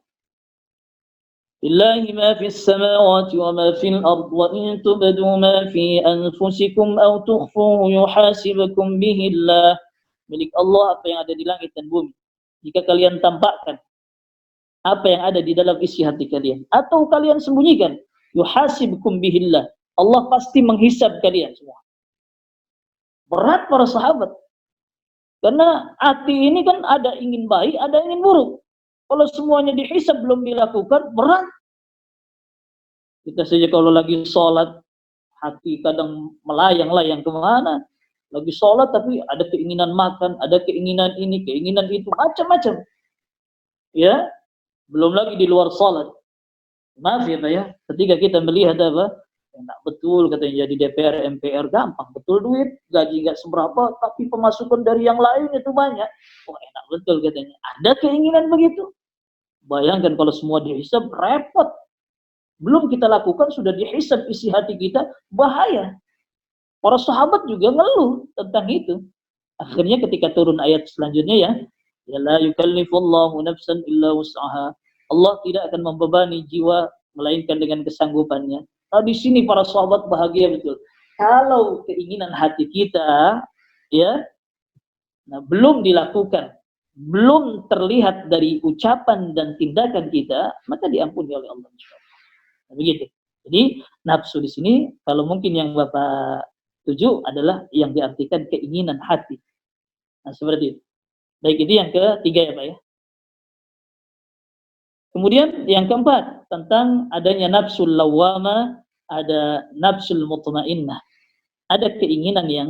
S1: Lillahi ma fis samawati wa ma fil ard wa in tubdu ma fi anfusikum aw tukhfuhu yuhasibukum bihi Allah. Milik Allah apa yang ada di langit dan bumi. Jika kalian tampakkan apa yang ada di dalam isi hati kalian, atau kalian sembunyikan, yuhasibukum bihillah, Allah pasti menghisab kalian semua. Berat para sahabat, karena hati ini kan ada ingin baik, ada ingin buruk. Kalau semuanya dihisab belum dilakukan, berat. Kita saja kalau lagi sholat, hati kadang melayang-layang kemana. Lagi sholat tapi ada keinginan makan, ada keinginan ini, keinginan itu, macam-macam. Ya, belum lagi di luar sholat. Maaf ya Pak ya, ketika kita melihat apa, enak betul katanya jadi DPR, MPR gampang, betul duit, gaji nggak seberapa, tapi pemasukan dari yang lain itu banyak. Oh enak betul katanya. Ada keinginan begitu. Bayangkan kalau semua dihisab, repot. Belum kita lakukan, sudah dihisab isi hati kita, bahaya. Para sahabat juga ngeluh tentang itu. Akhirnya ketika turun ayat selanjutnya ya la yukallifullahu nafsan illa wus'aha. Allah tidak akan membebani jiwa melainkan dengan kesanggupannya. Nah, di sini para sahabat bahagia betul. Kalau keinginan hati kita ya belum dilakukan, belum terlihat dari ucapan dan tindakan kita, maka diampuni oleh Allah. Nah, begitu. Jadi nafsu di sini kalau mungkin yang Bapak tuju adalah yang diartikan keinginan hati. Nah, seperti itu. Baik, itu yang ketiga ya Pak ya. Kemudian yang keempat, tentang adanya nafsul lawwama, ada nafsul mutmainnah. Ada keinginan yang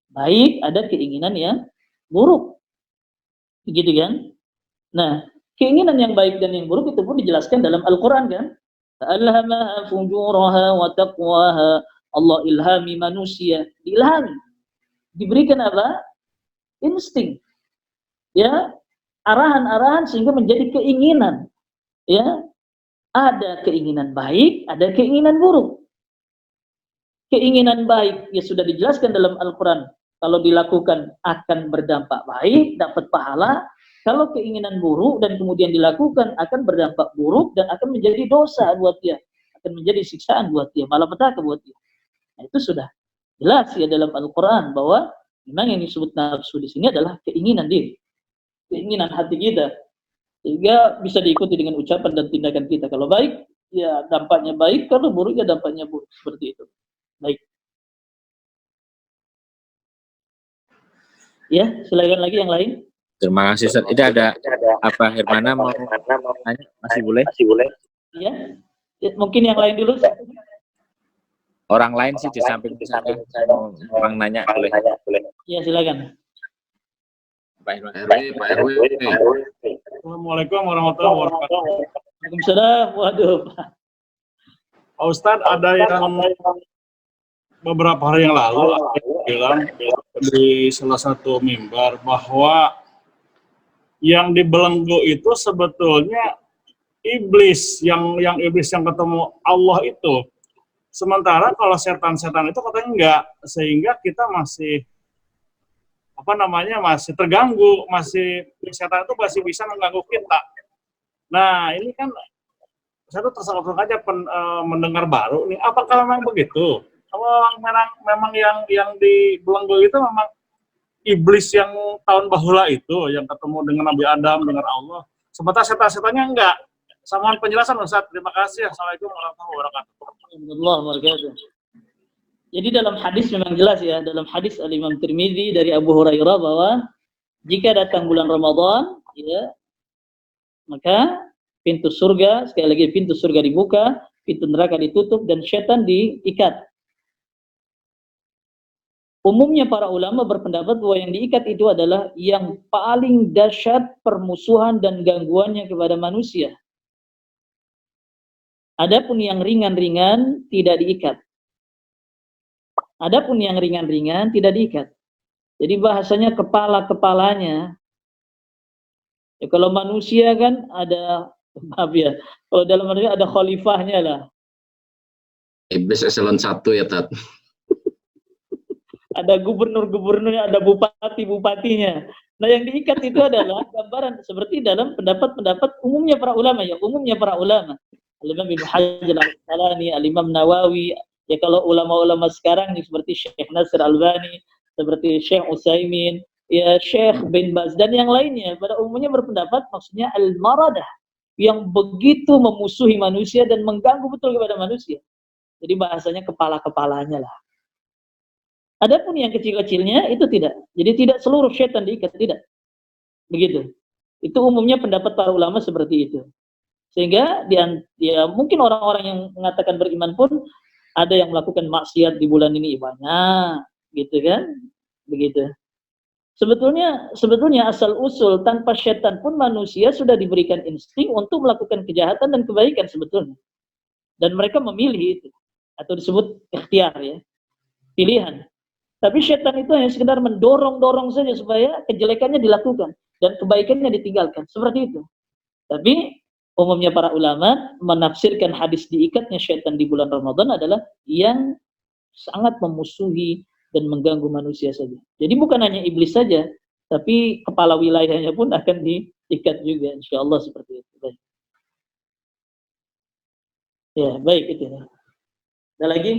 S1: baik, ada keinginan yang buruk. Begitu kan? Nah, keinginan yang baik dan yang buruk itu pun dijelaskan dalam Al-Qur'an kan? Alhamaha fujuraha wa taqwaha. Allah ilhami manusia, diilhami. Diberikan apa? Insting. Ya, arahan-arahan sehingga menjadi keinginan. Ya, ada keinginan baik, ada keinginan buruk. Keinginan baik ya sudah dijelaskan dalam Al-Qur'an, kalau dilakukan akan berdampak baik, dapat pahala. Kalau keinginan buruk dan kemudian dilakukan akan berdampak buruk dan akan menjadi dosa buat dia, akan menjadi siksaan buat dia, malapetaka buat dia. Nah, itu sudah jelas ya dalam Al-Qur'an bahwa memang yang disebut nafsu di sini adalah keinginan diri, keinginan hati kita. Sehingga bisa diikuti dengan ucapan dan tindakan kita. Kalau baik, ya dampaknya baik. Kalau buruk, ya dampaknya buruk. Seperti itu. Baik. Ya, silakan lagi yang lain.
S3: Terima kasih Ustaz. Ini ada apa Hermana mau nanya? Masih boleh?
S1: Ya. Mungkin yang lain dulu.
S3: Orang lain sih di samping saya mau nanya boleh.
S1: Ya, silakan.
S3: Pak Herman.
S4: Assalamualaikum warahmatullahi wabarakatuh.
S1: Waalaikumsalam. Waduh.
S4: Pak Ustadz, ada yang beberapa hari yang lalu bilang di salah satu mimbar bahwa yang dibelenggu itu sebetulnya iblis, yang iblis yang ketemu Allah itu. Sementara kalau setan-setan itu katanya enggak, sehingga kita masih masih terganggu, masih setan itu masih bisa mengganggu kita. Nah, ini kan saya tuh tersalah aja mendengar baru nih. Apakah memang begitu? Kalau memang yang dibelenggu itu memang iblis yang tahun bahula itu yang ketemu dengan Nabi Adam, dengan Allah. Sementara setan-setannya enggak. Samaan penjelasan Ustaz. Terima kasih. Assalamualaikum warahmatullahi wabarakatuh.
S1: Jadi dalam hadis memang jelas ya, dalam hadis Al-Imam Tirmidzi dari Abu Hurairah bahwa jika datang bulan Ramadan, ya, maka pintu surga, sekali lagi pintu surga dibuka, pintu neraka ditutup dan setan diikat. Umumnya para ulama berpendapat bahwa yang diikat itu adalah yang paling dahsyat permusuhan dan gangguannya kepada manusia. Adapun yang ringan-ringan tidak diikat. Adapun yang ringan-ringan tidak diikat. Jadi bahasanya kepala-kepalanya. Ya, kalau manusia kan ada, maaf ya, kalau dalam manusia ada khalifahnya lah.
S5: Iblis eselon 1 ya Tat.
S1: Ada gubernur-gubernurnya, ada bupati-bupatinya. Nah, yang diikat itu adalah gambaran seperti dalam pendapat-pendapat umumnya para ulama ya, umumnya para ulama. Al-Imam Ibnu Hajar Al-Asqalani, Al-Imam Nawawi, ya kalau ulama-ulama sekarang seperti Syekh Nasir Albani, seperti Syekh Utsaimin, ya Syekh bin Baz dan yang lainnya pada umumnya berpendapat maksudnya al-maradah yang begitu memusuhi manusia dan mengganggu betul kepada manusia. Jadi bahasanya kepala-kepalanya lah. Adapun yang kecil-kecilnya itu tidak. Jadi tidak seluruh syaitan diikat, tidak. Begitu. Itu umumnya pendapat para ulama seperti itu. Sehingga dia mungkin orang-orang yang mengatakan beriman pun ada yang melakukan maksiat di bulan ini banyak, gitu kan? Begitu. Sebetulnya asal usul tanpa syaitan pun manusia sudah diberikan insting untuk melakukan kejahatan dan kebaikan sebetulnya. Dan mereka memilih itu, atau disebut ikhtiar ya, pilihan. Tapi syaitan itu hanya sekedar mendorong-dorong saja supaya kejelekannya dilakukan dan kebaikannya ditinggalkan, seperti itu. Tapi umumnya para ulama menafsirkan hadis diikatnya syaitan di bulan Ramadan adalah yang sangat memusuhi dan mengganggu manusia saja. Jadi bukan hanya iblis saja, tapi kepala wilayahnya pun akan diikat juga, insyaallah seperti itu. Baik. Ya, baik itu. Ada lagi?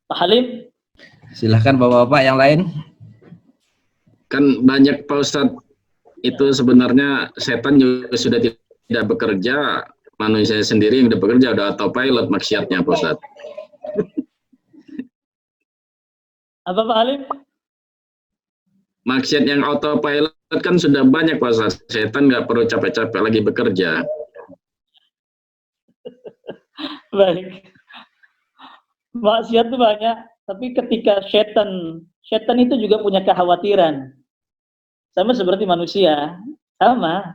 S1: Pak Halim?
S2: Silahkan bapak-bapak yang lain.
S5: Kan banyak Pak Ustadz, itu sebenarnya setan juga sudah tidak bekerja, manusia sendiri yang udah bekerja, udah autopilot maksiatnya Pak Ustadz.
S1: Apa Pak Halim?
S5: Maksiat yang autopilot kan sudah banyak Pak Ustadz, setan nggak perlu capek-capek lagi bekerja.
S1: Baik. Maksiat itu banyak, tapi ketika setan itu juga punya kekhawatiran. Sama seperti manusia, sama.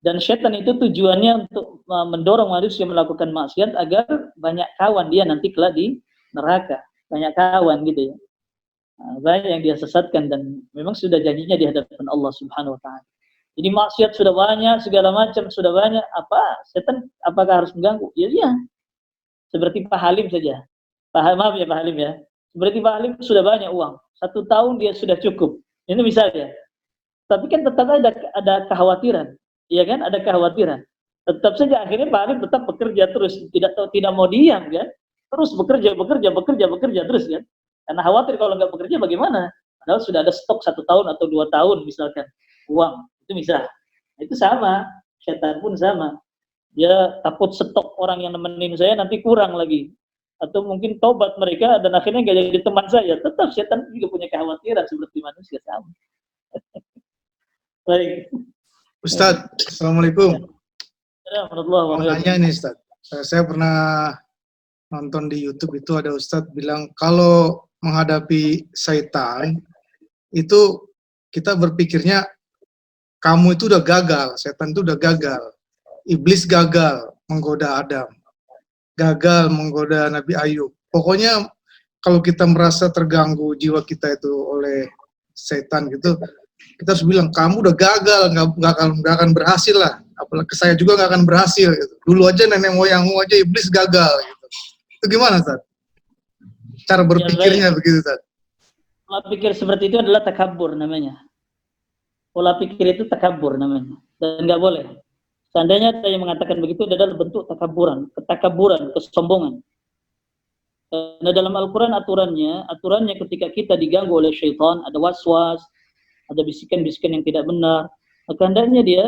S1: Dan setan itu tujuannya untuk mendorong manusia melakukan maksiat agar banyak kawan dia nanti kelak di neraka. Banyak kawan gitu ya. Banyak yang dia sesatkan dan memang sudah janjinya di hadapan Allah Subhanahu wa taala. Jadi maksiat sudah banyak, segala macam sudah banyak, apa setan apakah harus mengganggu? Ya iya. Seperti Pak Halim saja. Maaf ya Pak Halim ya. Seperti Pak Halim sudah banyak uang. 1 tahun dia sudah cukup. Ini misalnya. Tapi kan tetap ada kekhawatiran. Iya kan? Ada kekhawatiran. Tetap saja akhirnya Pak Halim tetap bekerja terus. Tidak mau diam kan? Terus bekerja terus kan? Karena khawatir kalau nggak bekerja bagaimana? Padahal sudah ada stok 1 tahun atau 2 tahun misalkan uang. Itu bisa. Itu sama. Setan pun sama. Dia takut stok orang yang nemenin saya nanti kurang lagi. Atau mungkin tobat mereka dan akhirnya nggak jadi teman saya. Tetap setan juga punya kekhawatiran seperti manusia sama. Baik.
S6: Ustadz, Assalamualaikum.
S1: Mau
S6: nanya nih Ustadz. Saya pernah nonton di YouTube itu ada Ustadz bilang kalau menghadapi syaitan itu kita berpikirnya kamu itu udah gagal, setan itu udah gagal. Iblis gagal menggoda Adam, gagal menggoda Nabi Ayub. Pokoknya kalau kita merasa terganggu jiwa kita itu oleh setan gitu, kita harus bilang kamu udah gagal, nggak akan berhasil lah. Apalagi saya juga nggak akan berhasil. Gitu. Dulu aja nenek moyangmu aja iblis gagal. Gitu. Itu gimana, Ustaz? Cara berpikirnya begitu, Ustaz?
S1: Pola pikir seperti itu adalah takabur namanya. Pola pikir itu takabur namanya, dan nggak boleh. Seandainya saya mengatakan begitu adalah bentuk ketakaburan, kesombongan. Nah, dalam Al-Quran aturannya ketika kita diganggu oleh syaitan, ada waswas, ada bisikan-bisikan yang tidak benar, maka hendaknya dia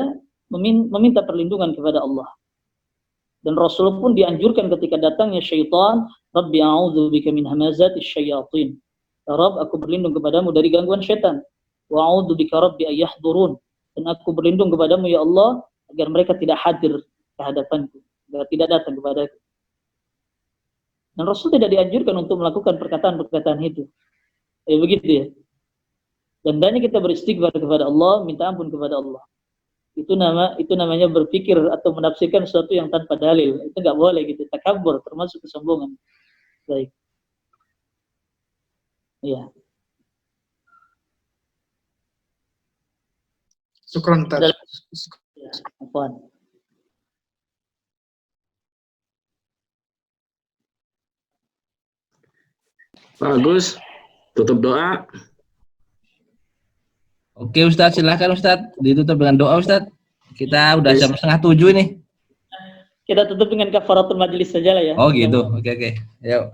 S1: meminta perlindungan kepada Allah. Dan Rasul pun dianjurkan ketika datangnya syaitan, Rabbi a'udzubika min hamazatis syayatin. Ya Rabb, aku berlindung kepadamu dari gangguan syaitan. Wa a'udzubika Rabbi ayyahdurun. Dan aku berlindung kepadamu ya Allah agar mereka tidak hadir ke hadapanku, agar tidak datang kepadaku. Dan Rasul tidak dianjurkan untuk melakukan perkataan-perkataan itu. Begitu ya. Dan hendaknya kita beristighfar kepada Allah, minta ampun kepada Allah. Itu namanya berpikir atau menafsirkan sesuatu yang tanpa dalil. Itu nggak boleh gitu. Takabur termasuk kesombongan. Baik. Iya.
S6: Syukran, Ustaz.
S1: Apaan?
S5: Pak Agus, tutup doa.
S2: Oke Ustadz, silahkan Ustadz. Ditutup dengan doa Ustadz. Kita udah jam 6:30 nih.
S1: Kita tutup dengan kafaratul majlis saja lah ya.
S2: Oh gitu, oke. Yuk.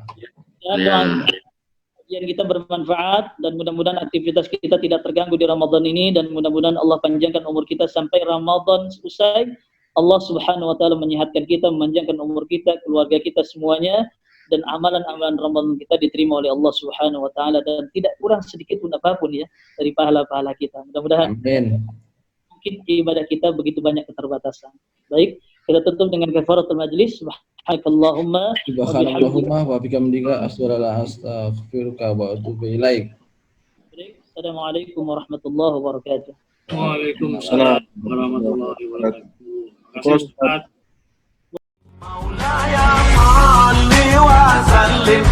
S1: Yang kita bermanfaat dan mudah-mudahan aktivitas kita tidak terganggu di Ramadan ini dan mudah-mudahan Allah panjangkan umur kita sampai Ramadan usai. Allah Subhanahu wa taala menyehatkan kita, memanjangkan umur kita, keluarga kita semuanya dan amalan-amalan Ramadan kita diterima oleh Allah Subhanahu wa taala dan tidak kurang sedikit pun apapun ya dari pahala-pahala kita. Mudah-mudahan mungkin ibadah kita begitu banyak keterbatasan. Baik, Kita tutup dengan kafaratul majlis. Subhanakallahumma
S2: Subhanallahumma wa bihamdika asyhadu an la ilaha illa anta astaghfiruka wa atubu ilaik.
S1: Assalamualaikum warahmatullahi wabarakatuh.
S4: Waalaikumsalam warahmatullahi wabarakatuh. Terima kasih Ustaz.
S7: مولاي صل وسلم